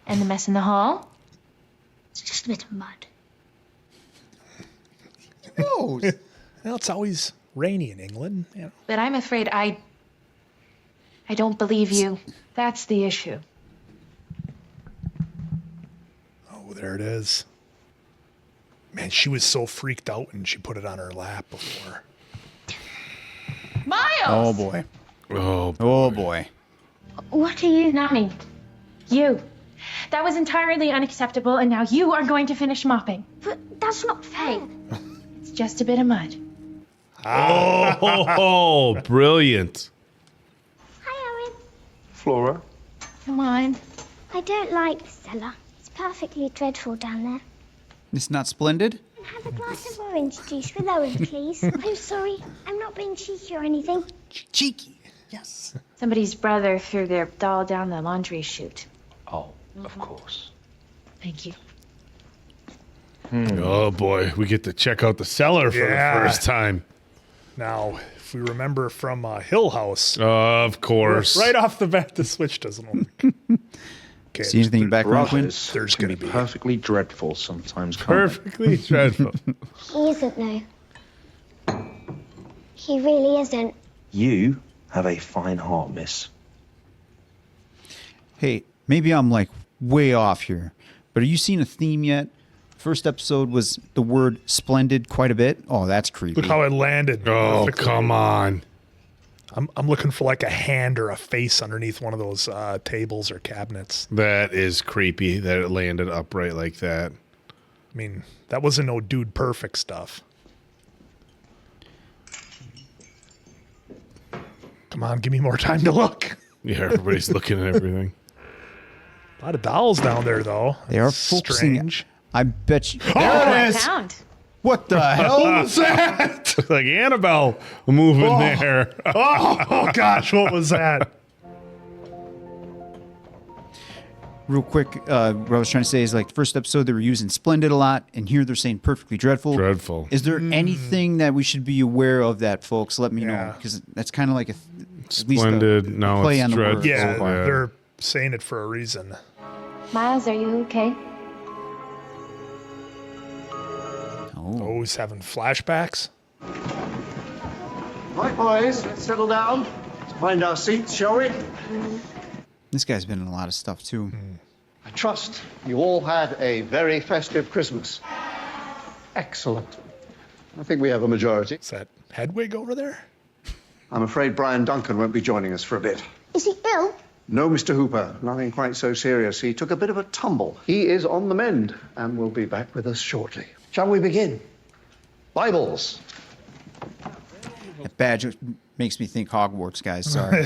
And the mess in the hall?
It's just a bit of mud.
Oh, well, it's always rainy in England. You know.
But I'm afraid I don't believe you. That's the issue.
Oh, there it is. Man, she was so freaked out when she put it on her lap before.
Miles!
Oh, boy. Oh, boy.
What are you?
Not me. You. That was entirely unacceptable, and now you are going to finish mopping.
But that's not fair.
It's just a bit of mud.
Oh, brilliant.
Hi, Owen.
Flora?
Come on.
I don't like the cellar. It's perfectly dreadful down there.
It's not splendid?
Have a glass of orange juice with Owen, please. I'm sorry. I'm not being cheeky or anything.
Cheeky. Yes.
Somebody's brother threw their doll down the laundry chute.
Oh, of course.
Thank you.
Oh boy, we get to check out the cellar for the first time.
Now, if we remember from Hill House,
of course,
right off the bat, the switch doesn't work. Okay,
See anything back on Quinn?
There's going to be
perfectly dreadful sometimes.
Perfectly dreadful.
He isn't, though. He really isn't.
You have a fine heart, miss.
Hey, maybe I'm like way off here, but are you seeing a theme yet? First episode was the word splendid quite a bit. Oh, that's creepy.
Look how it landed.
Oh, come on.
I'm looking for like a hand or a face underneath one of those tables or cabinets.
That is creepy that it landed upright like that.
I mean, that wasn't no Dude Perfect stuff. Come on, give me more time to look.
Yeah, everybody's looking at everything.
A lot of dolls down there, though.
They are
That's
focusing.
strange.
I bet you.
There it is.
Pound.
What the hell
was that?
Like Annabelle moving there.
Oh, gosh, what was that?
Real quick, what I was trying to say is like the first episode they were using splendid a lot, and here they're saying perfectly dreadful.
Dreadful.
Is there anything that we should be aware of that, folks? Let me know, because that's kind of like at least
Splendid. No,
play
it's
on the
dreadful.
words.
Yeah,
Oh, yeah.
they're saying it for a reason.
Miles, are you okay?
Oh, he's having flashbacks.
Right, boys, let's settle down. Let's find our seats, shall we?
This guy's been in a lot of stuff too.
I trust you all had a very festive Christmas. Excellent. I think we have a majority.
Is that Hedwig over there?
I'm afraid Brian Duncan won't be joining us for a bit.
Is he ill?
No, Mr. Hooper, nothing quite so serious. He took a bit of a tumble. He is on the mend and will be back with us shortly. Shall we begin? Bibles.
That badge makes me think Hogwarts, guys. Sorry.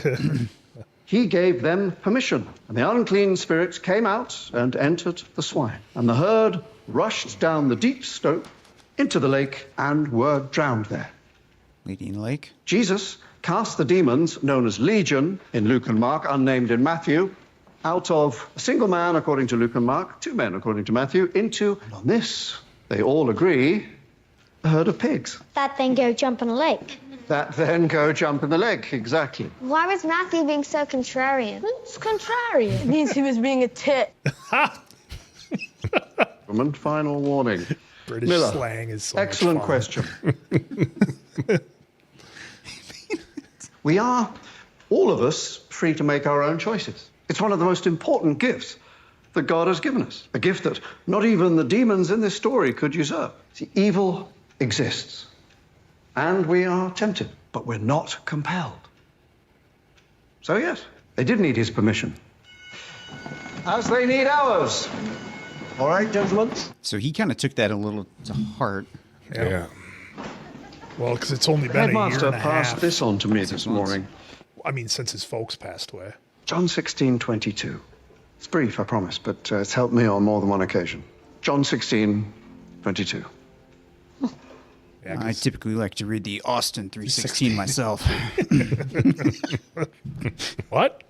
He gave them permission, and the unclean spirits came out and entered the swine. And the herd rushed down the deep slope into the lake and were drowned there.
Lady in the lake.
Jesus cast the demons, known as Legion in Luke and Mark, unnamed in Matthew, out of a single man, according to Luke and Mark, 2 men, according to Matthew, into, and on this, they all agree, a herd of pigs.
That then go jump in a lake.
That then go jump in the lake, exactly.
Why was Matthew being so contrarian?
It's contrarian. It means he was being a tit.
Woman, final warning.
British
Miller,
slang is so
excellent
much fun.
question. We are, all of us, free to make our own choices. It's one of the most important gifts that God has given us. A gift that not even the demons in this story could usurp. See, evil exists. And we are tempted, but we're not compelled. So yes, they did need his permission. As they need ours. All right, gentlemen?
So he kind of took that a little to heart.
Yeah. Well, because it's only been a year
Headmaster
and a
passed
half.
this on to me this morning.
I mean, since his folks passed away.
John 16:22. It's brief, I promise, but it's helped me on more than one occasion. John 16:22.
Yeah,
I typically like to read the Austin 3:16 myself.
What?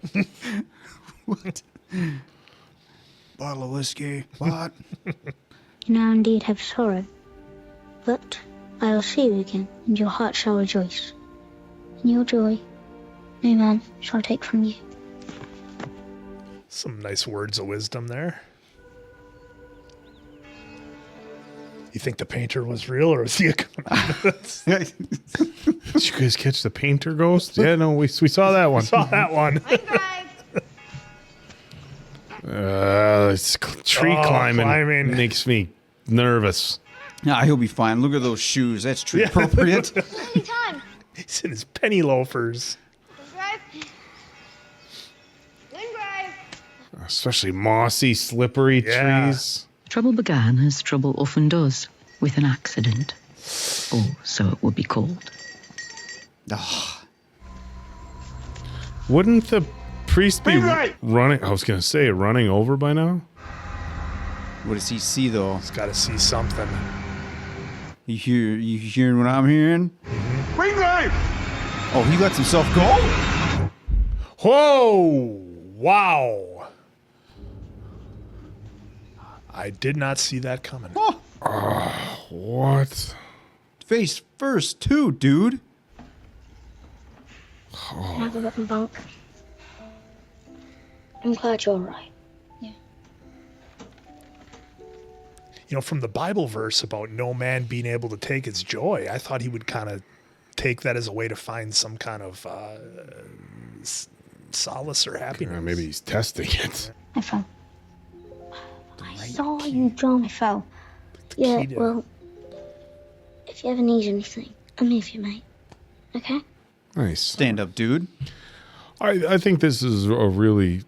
What? Bottle of whiskey. What?
You now indeed have sorrow, but I will see you again, and your heart shall rejoice. And your joy no man shall take from you.
Some nice words of wisdom there. You think the painter was real, or was he a
Did you guys catch the painter ghost? Yeah, no, we saw that one.
Saw that one.
It's tree climbing makes me nervous.
Nah, he'll be fine. Look at those shoes. That's tree appropriate.
Time.
He's in his penny loafers.
Especially mossy, slippery trees.
Trouble began, as trouble often does, with an accident. Or so it would be called.
Wouldn't the priest be running? I was going to say, running over by now?
What does he see, though?
He's got to see something.
You hearing what I'm hearing?
Greengrave!
Oh, he lets himself go?
Whoa! Wow! I did not see that coming.
Oh, What?
Face first, too, dude.
Have a button bunk. I'm glad you're all right.
You know, from the Bible verse about no man being able to take his joy, I thought he would kind of take that as a way to find some kind of solace or happiness.
Maybe he's testing it.
I fell. I saw you jump. I fell. Yeah, well, if you ever need anything, I'm here for you, mate. Okay?
Nice.
Stand up, dude.
I think this is a really,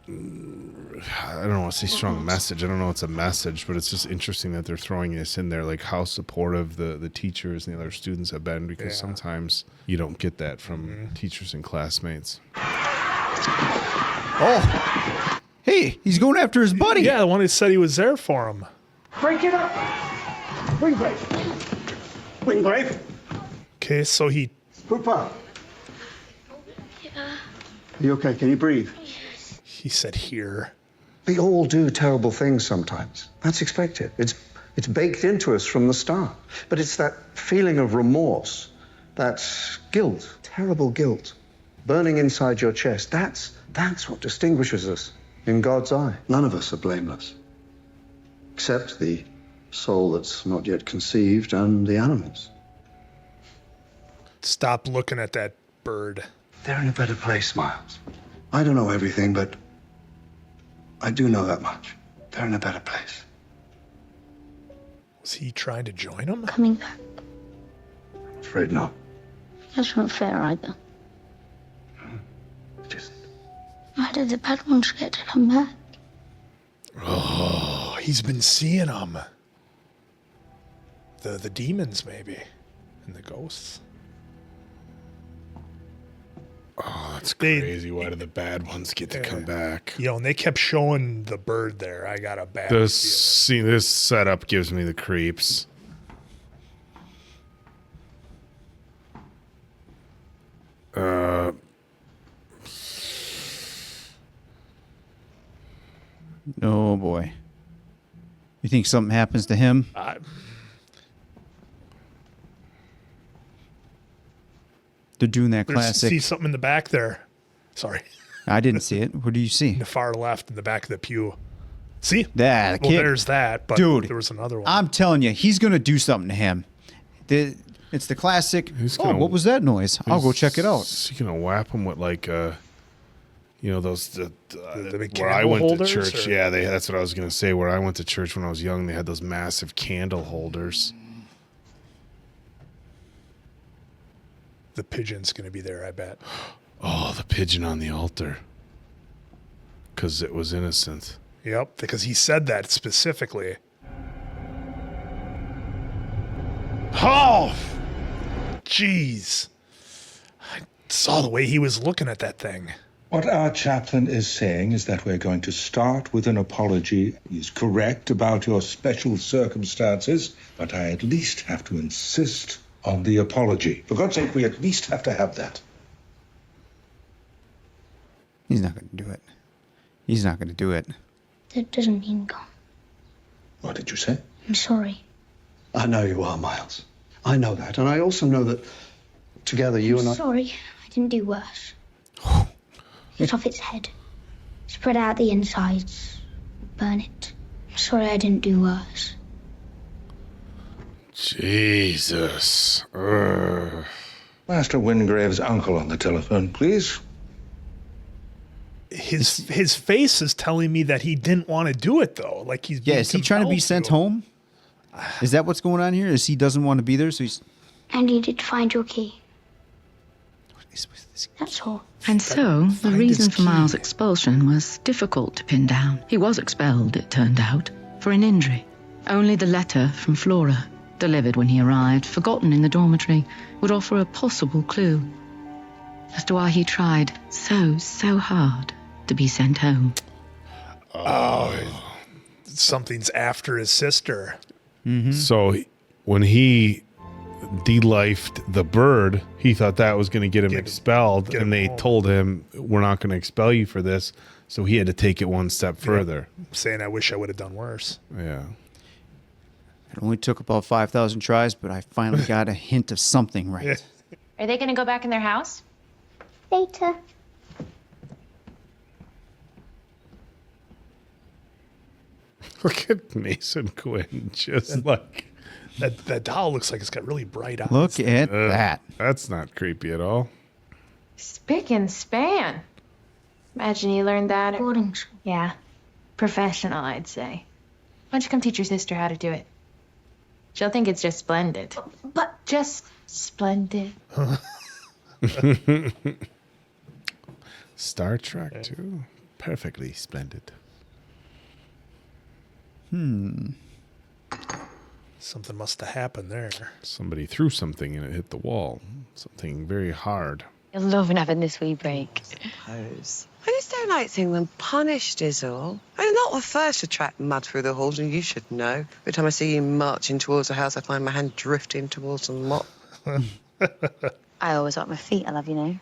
I don't want to say strong message. I don't know it's a message, but it's just interesting that they're throwing this in there, like how supportive the teachers and the other students have been, because sometimes you don't get that from teachers and classmates.
Oh, hey, he's going after his buddy.
Yeah, the one who said he was there for him.
Break it up. Wing break. Wing break.
Okay, so he...
Hooper. Are you okay? Can you breathe?
He said here.
We all do terrible things sometimes. That's expected. It's baked into us from the start. But it's that feeling of remorse, that guilt, terrible guilt, burning inside your chest. That's what distinguishes us in God's eye. None of us are blameless, except the soul that's not yet conceived and the animals.
Stop looking at that bird.
They're in a better place, Miles. I don't know everything, but I do know that much. They're in a better place.
Was he trying to join him?
Coming back.
Afraid not.
That's not fair either. Why did the bad ones get to come back?
Oh, he's been seeing them. The demons, maybe. And the ghosts.
Oh, that's crazy. Why do the bad ones get to come back?
You know, and they kept showing the bird there. I got a bad
This setup gives me the creeps.
Oh boy. You think something happens to him? They're doing that classic.
See something in the back there. Sorry.
I didn't see it. What do you see?
In the far left, in the back of the pew. See?
That
well,
kid.
there's that. But
Dude,
there was another one.
I'm telling you, he's going to do something to him. It's the classic. Oh, what was that noise? I'll go check it out.
He's going to whap him with like, you know, those
the
where I went
holders,
to church.
or?
Yeah, that's what I was going to say. Where I went to church when I was young, they had those massive candle holders.
The pigeon's going to be there, I bet.
Oh, the pigeon on the altar. Because it was innocent.
Yep, because he said that specifically. Oh! Jeez. I saw the way he was looking at that thing.
What our chaplain is saying is that we're going to start with an apology. He's correct about your special circumstances, but I at least have to insist on the apology. For God's sake, we at least have to have that.
He's not going to do it. He's not going to do it.
That doesn't mean gone.
What did you say?
I'm sorry.
I know you are, Miles. I know that. And I also know that together you and I...
Sorry, I didn't do worse. Cut off its head. Spread out the insides. Burn it. I'm sorry I didn't do worse.
Jesus. Ugh.
Master Wingrave's uncle on the telephone, please.
His face is telling me that he didn't want to do it, though. Like he's being
is he trying to be sent home? Is that what's going on here? Is he doesn't want to be there, so he's...
I needed to find your key. That's all.
And so, the reason for Miles' expulsion was difficult to pin down. He was expelled, it turned out, for an injury. Only the letter from Flora, delivered when he arrived, forgotten in the dormitory, would offer a possible clue as to why he tried so hard to be sent home.
Oh, something's after his sister.
Mm-hmm.
So when he de-lifed the bird, he thought that was going to get him expelled, and they told him, we're not going to expel you for this, so he had to take it one step further.
Saying, I wish I would have done worse.
Yeah.
It only took about 5,000 tries, but I finally got a hint of something right.
Are they gonna go back in their house?
Later.
Look at Mason Quinn, just like
that doll looks like it's got really bright eyes.
Look at that.
That's not creepy at all.
Spick and span. Imagine you learned that at
Boarding school.
Yeah. Professional, I'd say. Why don't you come teach your sister how to do it? She'll think it's just splendid.
But
just splendid.
Star Trek, too. Perfectly splendid.
Something must have happened there.
Somebody threw something and it hit the wall. Something very hard.
You're loving having this wee break.
I just don't like seeing them punished, is all. I'm not the first to track mud through the halls, and you should know. Every time I see you marching towards the house, I find my hand drifting towards the mop.
I always wipe my feet, I love you know.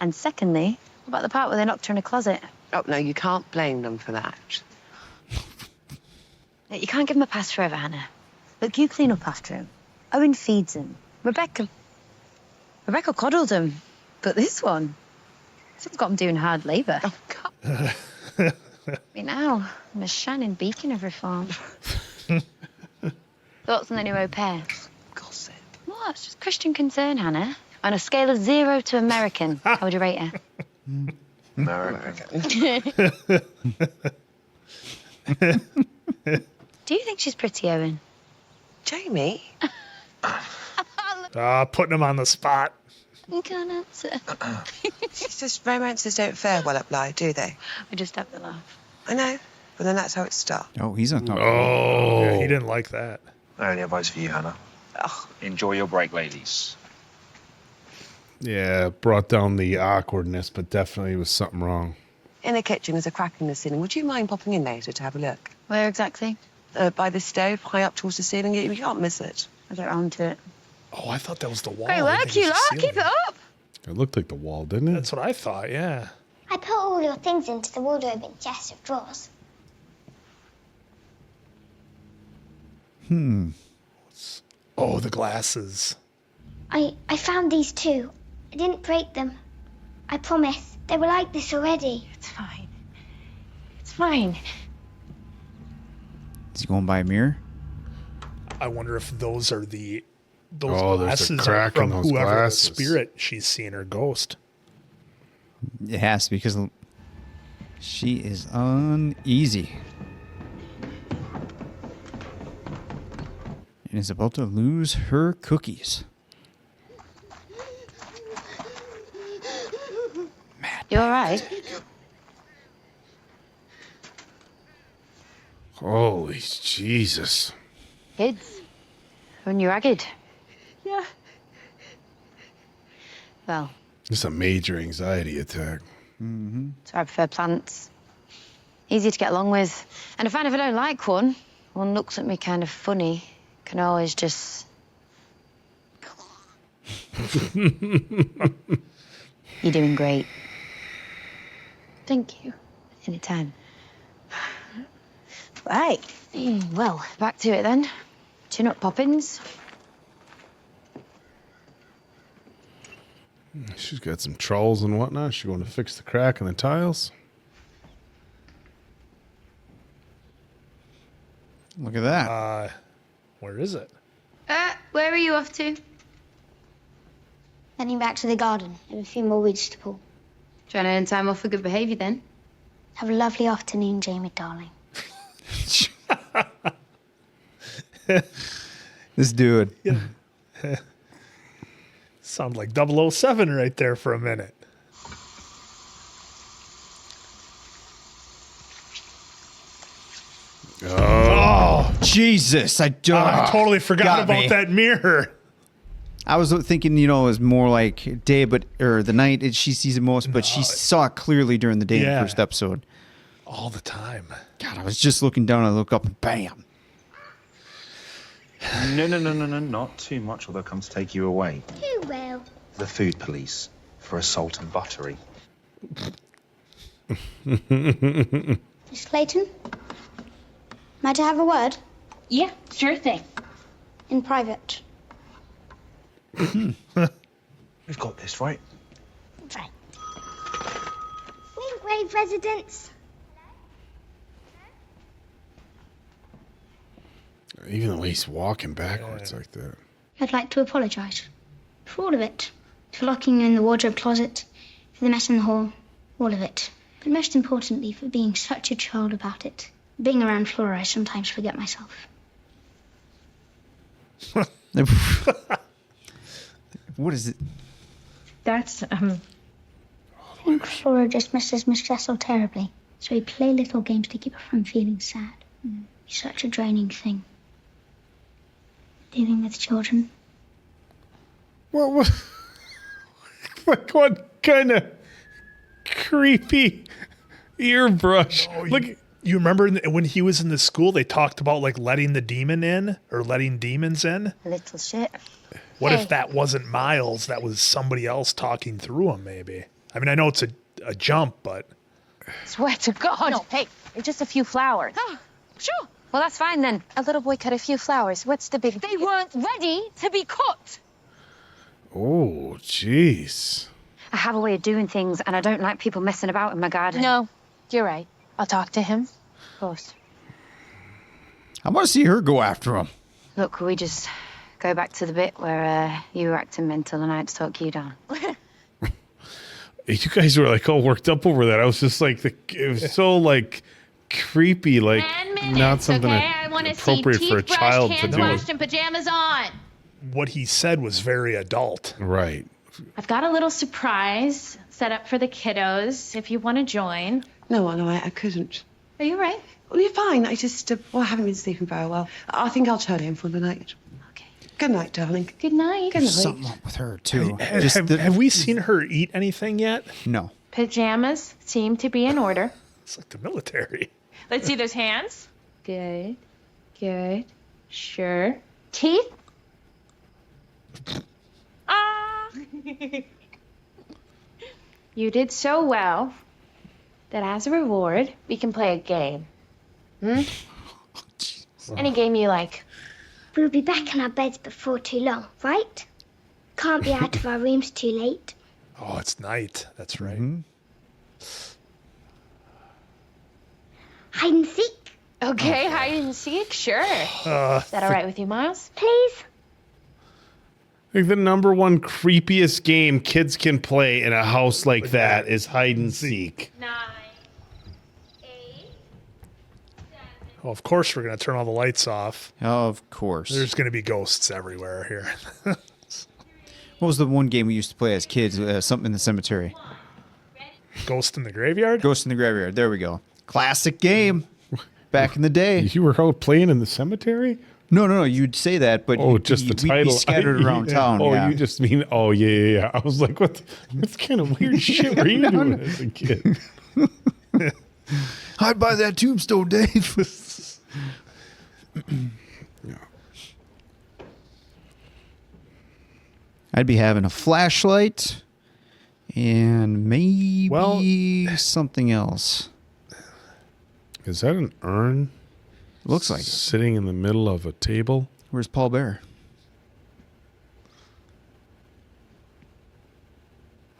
And secondly, what about the part where they locked her in a closet?
Oh, no, you can't blame them for that.
You can't give them a pass forever, Hannah. Look, you clean up after him. Owen feeds him. Rebecca coddled him. But this one, it's got him doing hard labour. Oh, God. Me now, I'm a shining beacon of reform. Thoughts on the new au pair?
Gossip.
What? It's just Christian concern, Hannah. On a scale of 0 to American, how would you rate her?
American.
Do you think she's pretty, Owen?
Jamie?
Putting him on the spot.
You can't answer.
It's just romances don't fare well at Bly, do they?
We just have to laugh.
I know, but then that's how it starts.
Oh, he's on top.
Oh, yeah, he didn't like that.
Only advice for you, Hannah. Enjoy your break, ladies.
Yeah, brought down the awkwardness, but definitely was something wrong.
In the kitchen, there's a crack in the ceiling. Would you mind popping in later to have a look?
Where exactly?
By the stove, high up towards the ceiling. You can't miss it.
I'll get round to it.
Oh, I thought that was the wall.
Great
I
work,
think
you
it's the
lot.
ceiling.
Keep it up.
It looked like the wall, didn't it?
That's what I thought, yeah.
I put all your things into the wardrobe in chest of drawers.
Oh, the glasses.
I found these too. I didn't break them. I promise. They were like this already.
It's fine. It's fine.
Is he going by a mirror?
I wonder if those are those
Oh, there's a
glasses are
crack in
from
those
whoever
glasses.
the spirit she's seen or ghost.
It has to be because she is uneasy. And is about to lose her cookies.
You all right?
Holy Jesus.
Kids? When you're ragged?
Yeah.
Well,
It's a major anxiety attack.
so I prefer plants. Easy to get along with. And I find if I don't like one looks at me kind of funny, can always just... You're doing great. Thank you. Anytime. Right. Well, back to it then. Chin up, Poppins.
She's got some trowels and whatnot. She's going to fix the crack in the tiles.
Look at that.
Where is it?
Where are you off to?
Heading back to the garden. I have a few more weeds to pull.
Trying to earn time off for good behaviour then.
Have a lovely afternoon, Jamie, darling.
This dude.
Sound like 007 right there for a minute.
Oh, Jesus. I
totally forgot
got
about
me.
that mirror.
I was thinking, it was more like day, or the night she sees it most, but she saw it clearly during the day in
Yeah.
the first episode.
All the time.
God, I was just looking down, I look up, and bam.
No, not too much, or they'll come to take you away.
Who will?
The food police for assault and buttery.
Miss Clayton? Might I have a word?
Yeah, sure thing.
in private.
We've got this, right?
Right. Wingrave residence.
Even the way he's walking backwards like that.
I'd like to apologise for all of it. For locking you in the wardrobe closet, for the mess in the hall, all of it. But most importantly, for being such a child about it. Being around Flora, I sometimes forget myself.
What is it?
That's, Flora just misses Miss Cecil terribly. So we play little games to keep her from feeling sad. It's such a draining thing. Dealing with children.
What like what kind of creepy earbrush? Look,
you remember when he was in the school, they talked about like letting the demon in or letting demons in?
Little shit.
What
Hey.
if that wasn't Miles? That was somebody else talking through him, maybe. I mean, I know it's a jump, but
Swear to God. No, hey, it's just a few flowers. Oh, sure. Well, that's fine then. A little boy cut a few flowers. What's the big... They weren't ready to be cut.
oh, jeez.
I have a way of doing things, and I don't like people messing about in my garden.
No, you're right. I'll talk to him.
Of course.
I want to see her go after him.
Look, could we just go back to the bit where you were acting mental and I had to talk you down?
You guys were like all worked up over that. I was just like, it was so like creepy, like
10 minutes,
not something
okay? I want to see
appropriate
teeth
for a
brushed,
child to
hands
do.
washed, and pajamas on.
what he said was very adult.
Right.
I've got a little surprise set up for the kiddos if you want to join.
No, I couldn't.
Are you right?
Well, you're fine. I just, I haven't been sleeping very well. I think I'll turn in for the night. Okay. Good night, darling.
Good night.
Good night.
Something up with her, too.
Have we seen her eat anything yet?
No.
Pajamas seem to be in order.
It's like the military.
Let's see those hands. Good. Good. Sure. Teeth? Ah! You did so well that as a reward, we can play a game. Any game you like.
We'll be back in our beds before too long, right? Can't be out of our rooms too late.
Oh, it's night. That's right.
Hide and seek.
Okay, hide and seek, sure. Is that all right with you, Miles?
Please.
Like the number one creepiest game kids can play in a house like that is hide and seek.
Well, of course we're going to turn all the lights off.
Of course.
There's going to be ghosts everywhere here.
What was the one game we used to play as kids? Something in the cemetery.
Ghost in the Graveyard?
Ghost in the Graveyard. There we go. Classic game. Back in the day.
You were out playing in the cemetery?
No. You'd say that, but
Just the
we'd be
title.
scattered around town.
Oh,
yeah.
you just mean? Oh, yeah. I was like, what kind of weird shit were you doing as a kid?
Hide by that tombstone, Dave. I'd be having a flashlight and maybe something else.
Is that an urn?
Looks like it.
Sitting in the middle of a table.
Where's Paul Bear?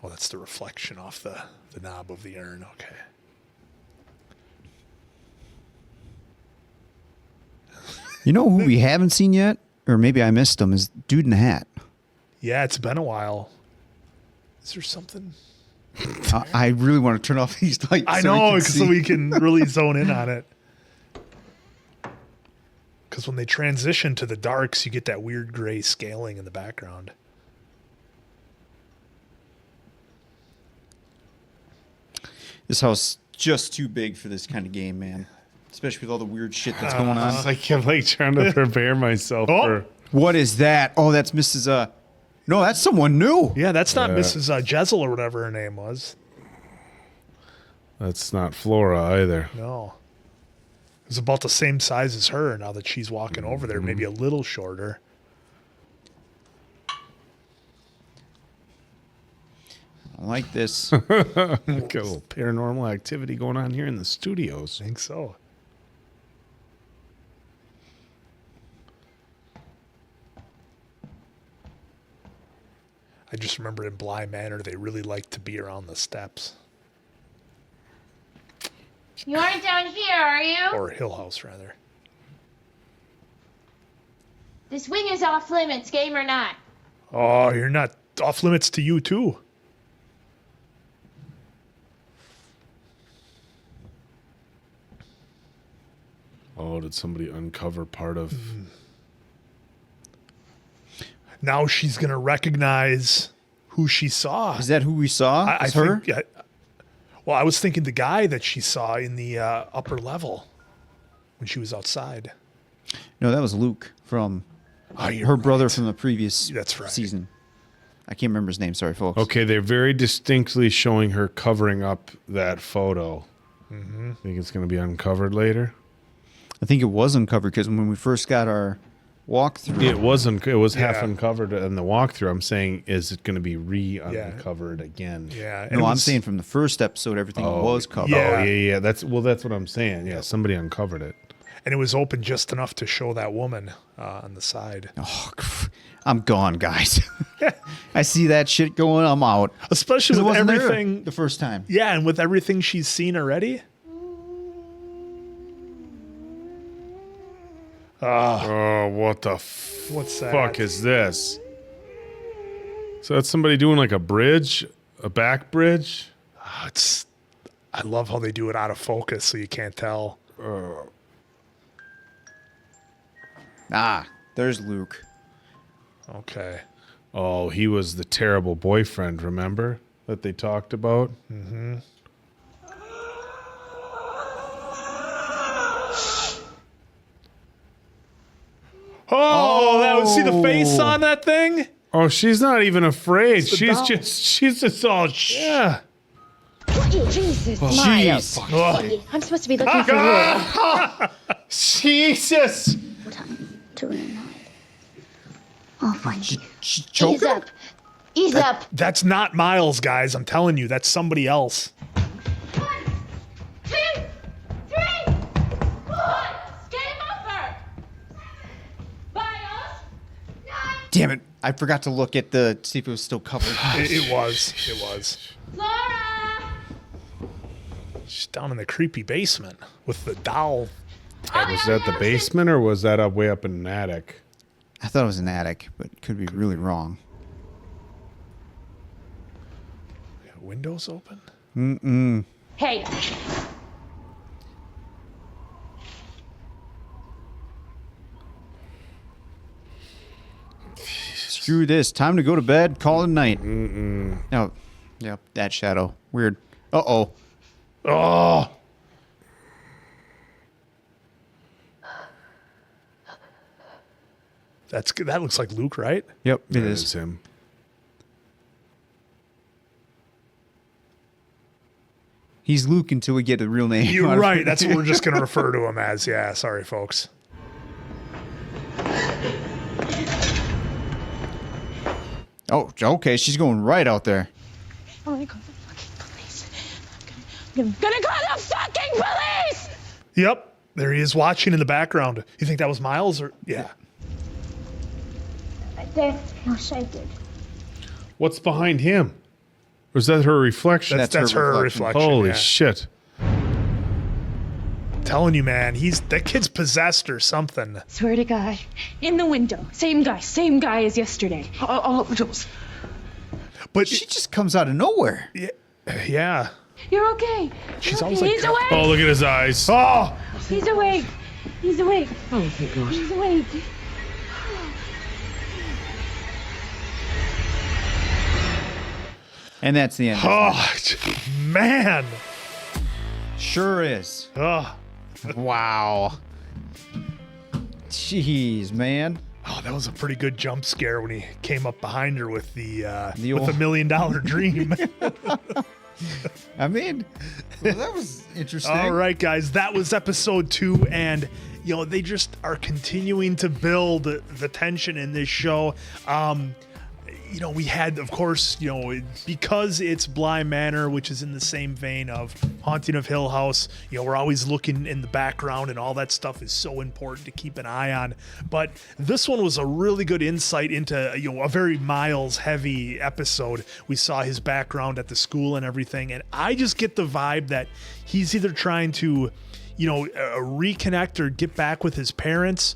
Oh, that's the reflection off the knob of the urn. Okay.
You know who we haven't seen yet? Or maybe I missed him, is Dude in the Hat.
Yeah, it's been a while. Is there something?
I really want to turn off these lights.
I know, so we can really zone in on it. Because when they transition to the darks, you get that weird gray scaling in the background.
This house is just too big for this kind of game, man. Especially with all the weird shit that's going on.
I kept like trying to prepare myself for.
What is that? Oh, that's Mrs. No, that's someone new.
Yeah, that's not Mrs. Jessel or whatever her name was.
That's not Flora either.
No. It was about the same size as her now that she's walking over there, maybe a little shorter.
I like this.
Got a little paranormal activity going on here in the studios.
I think so. I just remember in Bly Manor, they really liked to be around the steps.
You aren't down here, are you?
Or Hill House, rather.
This wing is off limits, game or not.
Oh, you're not off limits to you, too.
Oh, did somebody uncover part of...
Now she's going to recognize who she saw.
Is that who we saw?
I
her?
think, well, I was thinking the guy that she saw in the upper level when she was outside.
No, that was Luke from her brother from the previous season. I can't remember his name. Sorry, folks.
Okay, they're very distinctly showing her covering up that photo.
Mm-hmm.
Think it's going to be uncovered later?
I think it was uncovered because when we first got our walkthrough,
It wasn't. It was half uncovered in the walkthrough. I'm saying, is it going to be re-uncovered again?
Yeah.
No, I'm saying from the first episode, everything was covered.
Oh, yeah. That's what I'm saying. Yeah, somebody uncovered it.
And it was open just enough to show that woman on the side.
Oh, I'm gone, guys. I see that shit going, I'm out.
Especially with everything
the first time.
Yeah, and with everything she's seen already.
Oh, what the
What's that?
fuck is this? So that's somebody doing like a bridge, a back bridge?
I love how they do it out of focus so you can't tell.
There's Luke.
Okay.
Oh, he was the terrible boyfriend, remember? That they talked about?
Mm-hmm. See the face on that thing?
Oh, she's not even afraid.
It's the
She's
doll.
just all
yeah.
Jesus,
Oh,
Miles.
jeez.
I'm supposed to be looking for you.
Jesus.
To run alive. I'll find you.
Ease up. Ease up.
That's not Miles, guys. I'm telling you, that's somebody else.
1, 2, 3, 4. Game over. Miles.
Damn it. I forgot to look at see if it was still covered.
It was. It was.
Laura.
She's down in the creepy basement with the doll.
Was that the basement or was that way up in an attic?
I thought it was an attic, but could be really wrong.
Windows open?
Mm-mm.
Hey.
Screw this. Time to go to bed. Call it a night. Mm-mm. Oh, yep. That shadow. Weird. Uh-oh.
Oh. That looks like Luke, right?
Yep, it
That
is.
is him.
He's Luke until we get a real name.
You're right. That's what we're just going to refer to him as. Yeah, sorry, folks.
Oh, okay. She's going right out there.
I'm gonna call the fucking police. I'm gonna call the fucking police!
Yep. There he is watching in the background. You think that was Miles or? Yeah.
Right there. Now save it.
What's behind him? Or is that her reflection?
That's her reflection.
Holy
yeah.
shit.
Telling you, man, that kid's possessed or something.
Swear to God. In the window. Same guy as yesterday. I'll open the doors.
But
she just comes out of nowhere.
Yeah.
You're okay.
She's
You're
always
okay.
like,
He's awake.
Oh, look at his eyes.
Oh!
He's awake. He's awake.
Oh, thank God.
He's awake.
And that's the end.
Oh, man.
Sure is.
Oh.
Wow. Jeez, man.
Oh, that was a pretty good jump scare when he came up behind her with with
old-
the $1 million dream.
I mean, well, that was interesting.
All right, guys, that was episode 2, and they just are continuing to build the tension in this show. we had, of course, because it's Bly Manor, which is in the same vein of Haunting of Hill House, we're always looking in the background, and all that stuff is so important to keep an eye on. But this one was a really good insight into, a very Miles heavy episode. We saw his background at the school and everything, and I just get the vibe that he's either trying to, reconnect or get back with his parents.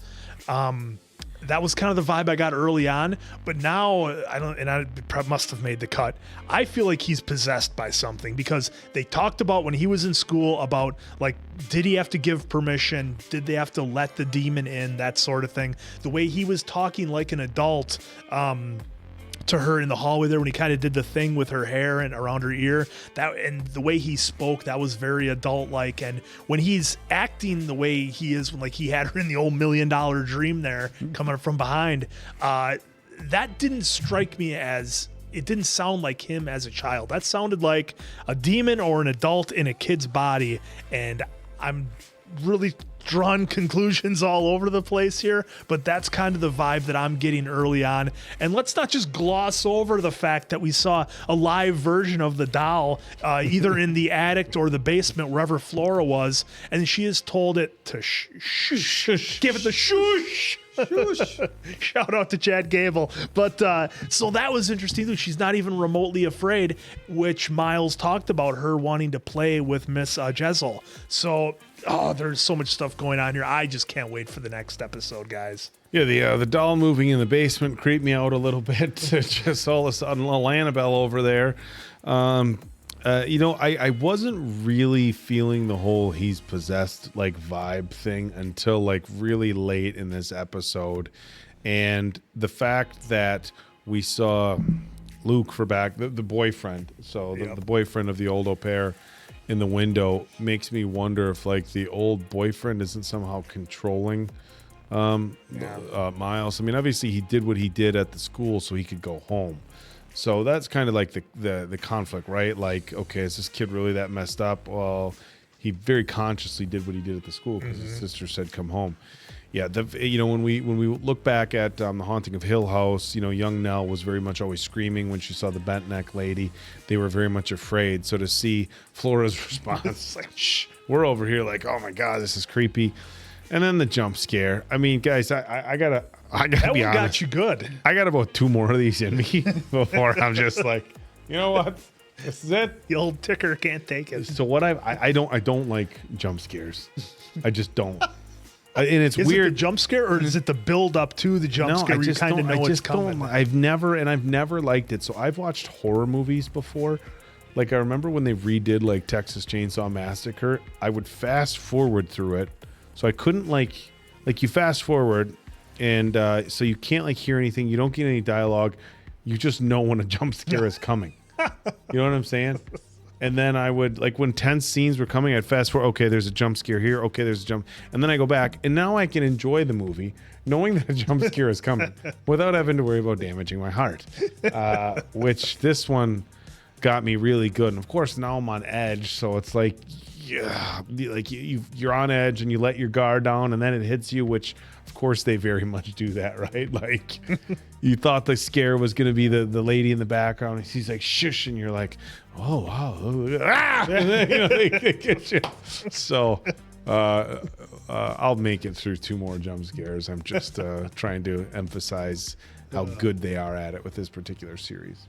That was kind of the vibe I got early on, but now I must have made the cut. I feel like he's possessed by something, because they talked about when he was in school about, like, did he have to give permission? Did they have to let the demon in? That sort of thing. The way he was talking like an adult, to her in the hallway there when he kind of did the thing with her hair and around her ear, and the way he spoke, that was very adult like. And when he's acting the way he is, when, like, he had her in the old $1 million dream there coming from behind, that didn't strike me as, it didn't sound like him as a child. That sounded like a demon or an adult in a kid's body, and I'm really drawn conclusions all over the place here, but that's kind of the vibe that I'm getting early on. And let's not just gloss over the fact that we saw a live version of the doll, either in the attic or the basement, wherever Flora was, and she has told it to shush, give it the shush. Shout out to Chad Gable. But so that was interesting too. She's not even remotely afraid, which Miles talked about, her wanting to play with Miss Jezzel. So there's so much stuff going on here. I just can't wait for the next episode, guys.
Yeah, the doll moving in the basement creeped me out a little bit. Just all of a sudden, little Annabelle over there. I wasn't really feeling the whole he's possessed like vibe thing until like really late in this episode. And the fact that we saw Luke the boyfriend, the boyfriend of the old au pair in the window, makes me wonder if like the old boyfriend isn't somehow controlling Miles. I mean, obviously he did what he did at the school so he could go home. So that's kind of like the conflict, right? Like, okay, is this kid really that messed up? Well, he very consciously did what he did at the school because his sister said, come home. Yeah, when we look back at the Haunting of Hill House, young Nell was very much always screaming when she saw the bent neck lady. They were very much afraid. So to see Flora's response, like, shh, we're over here like, oh my God, this is creepy. And then the jump scare. I mean, guys, I gotta
that
be
one
honest.
Got you good.
I got about 2 more of these in me before I'm just like, you know what? This is it.
The old ticker can't take it.
So what I don't like jump scares. I just don't. And it's
is
weird.
It the jump scare, or is it the build up to the jump scare? Where you kind of know it's coming.
I've never liked it. So I've watched horror movies before. Like I remember when they redid like Texas Chainsaw Massacre, I would fast forward through it. So I couldn't like you fast forward, and so you can't like hear anything. You don't get any dialogue. You just know when a jump scare is coming. You know what I'm saying? And then I would, like, when tense scenes were coming, I'd fast forward. Okay, there's a jump scare here. Okay, there's a jump. And then I go back, and now I can enjoy the movie knowing that a jump scare is coming without having to worry about damaging my heart. Which this one got me really good. And of course, now I'm on edge. So it's like, yeah, like you're on edge and you let your guard down, and then it hits you, which of course they very much do that, right? Like you thought the scare was going to be the lady in the background, and she's like shush, and you're like, oh wow, ah! And then, they get you. So I'll make it through 2 more jump scares. I'm just trying to emphasize how good they are at it with this particular series.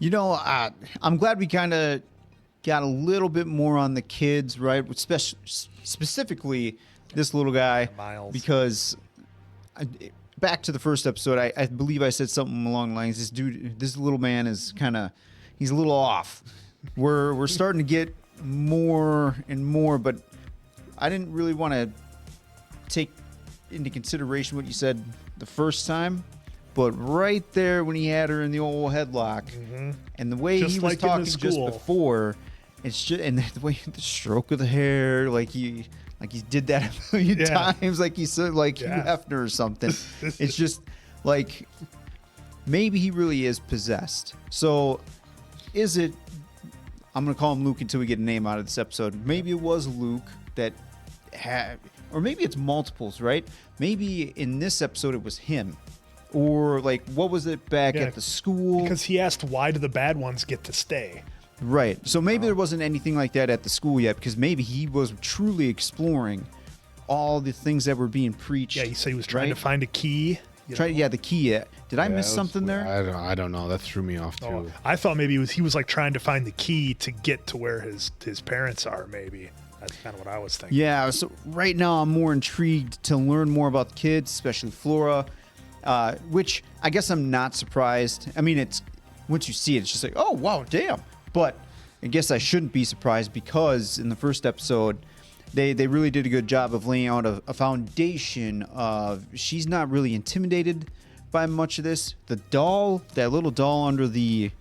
I'm glad we kind of got a little bit more on the kids, right? Specifically this little guy,
Miles.
Because back to the first episode, I believe I said something along the lines, this little man is he's a little off. We're starting to get more and more, but I didn't really want to take into consideration what you said the first time. But right there when he had her in the old headlock, and the way
Just
he was
like in
talking
the
just
school.
It's just, and the way the stroke of the hair, like he did that a million times, like he said, like Hugh Hefner or something. It's just like maybe he really is possessed. So is it? I'm gonna call him Luke until we get a name out of this episode. Maybe it was Luke that had, or maybe it's multiples, right? Maybe in this episode it was him. or like what was it back
Yeah,
at the school?
Because he asked, why do the bad ones get to stay?
Right. So maybe there wasn't anything like that at the school yet, because maybe he was truly exploring all the things that were being preached.
Yeah, he said he was trying to find a key.
The key. Did I miss something there?
I don't know. That threw me off too.
Oh, I thought maybe he was like trying to find the key to get to where his parents are. Maybe that's kind of what I was thinking.
Yeah. So right now I'm more intrigued to learn more about the kids, especially Flora, which I guess I'm not surprised. I mean, it's once you see it, it's just like, oh wow, damn. But I guess I shouldn't be surprised, because in the first episode, they really did a good job of laying out a foundation of she's not really intimidated by much of this. The doll, that little doll under the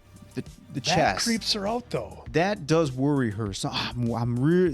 chest,
that creeps her out though.
That does worry her. So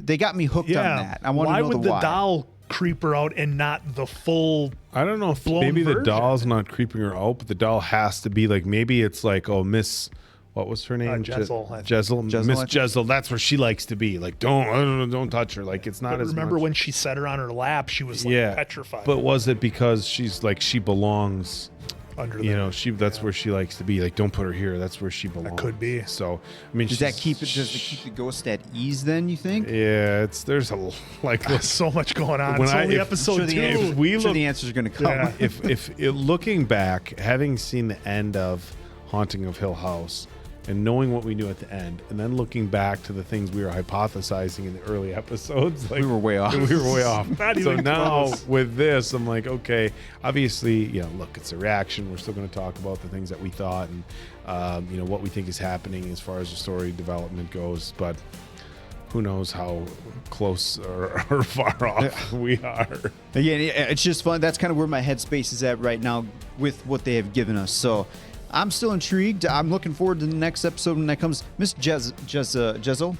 they got me hooked on that. I want to know
why would the doll creep her out and not the full?
I don't know if maybe the doll's not creeping her out, but the doll has to be like, maybe it's like, oh, Miss. What was her name?
Jezzel.
Miss Jezzel. That's where she likes to be. Like, don't touch her. Like, it's not as.
Remember
much.
when she set her on her lap? She was like petrified.
But was it because she's like she belongs?
Under
that's where she likes to be. Like, don't put her here. That's where she belongs.
That could be.
So, I mean,
does it keep the ghost at ease? Then you think?
Yeah, there's
so much going on. It's only episode 2.
The answer's going to come.
Yeah. if looking back, having seen the end of Haunting of Hill House, and knowing what we knew at the end, and then looking back to the things we were hypothesizing in the early episodes, like
we were way off.
We were way off. So now
close.
with this, I'm like, okay, obviously, look, it's a reaction. We're still going to talk about the things that we thought and what we think is happening as far as the story development goes, but who knows how close or far off we are.
Again, it's just fun. That's kind of where my headspace is at right now with what they have given us. So I'm still intrigued. I'm looking forward to the next episode when that comes. Miss Jezzel.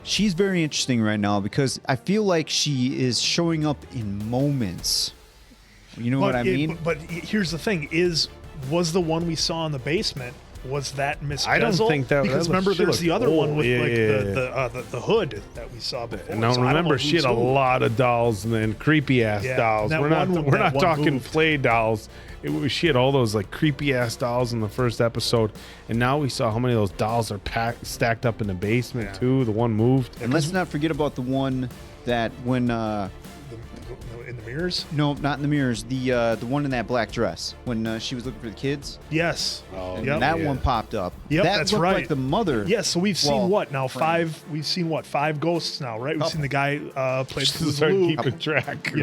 She's very interesting right now, because I feel like she is showing up in moments. You know what I mean?
But here's the thing: was the one we saw in the basement? Was that Miss Jezzel?
I don't think that.
Because remember, there's the other one with the hood that we saw before.
Now remember, she had a lot of dolls and then creepy ass dolls. We're not talking play dolls. She had all those like creepy ass dolls in the first episode, and now we saw how many of those dolls are stacked up in the basement too. The one moved.
And let's not forget about the one that when
in the mirrors.
No, not in the mirrors. The one in that black dress when she was looking for the kids.
Yes.
And that one popped up.
Yep,
that
that's
looked
right.
Like the mother.
Yes. So we've seen what now?
frame.
We've seen what? 5 ghosts now, right? We've seen the guy played
Start
Luke.
keeping track.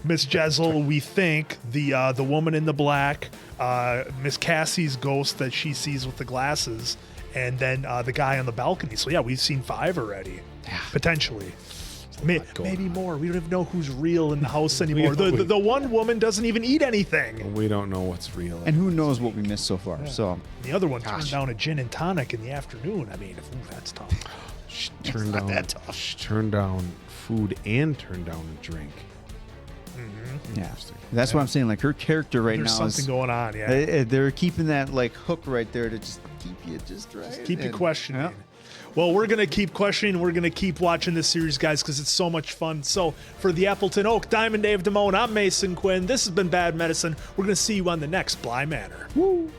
Miss Jezzel. We think the woman in the black, Miss Cassie's ghost that she sees with the glasses, and then the guy on the balcony. So yeah, we've seen 5 already, potentially. Maybe more. We don't even know who's real in the house anymore. The one woman doesn't even eat anything.
We don't know what's real.
And who knows what we missed so far. So
the other one turned down a gin and tonic in the afternoon. I mean, that's tough.
She turned down food and turned down a drink.
Mm-hmm.
Yeah, that's what I'm saying. Like her character right
There's
now
something going on. Yeah,
they're keeping that like hook right there to just keep you right.
Keep you questioning. Yeah. Well, we're going to keep questioning. We're going to keep watching this series, guys, because it's so much fun. So for the Appleton Oak, Diamond Dave Damone, I'm Mason Quinn. This has been Bad Medicine. We're going to see you on the next Bly Manor.
Woo.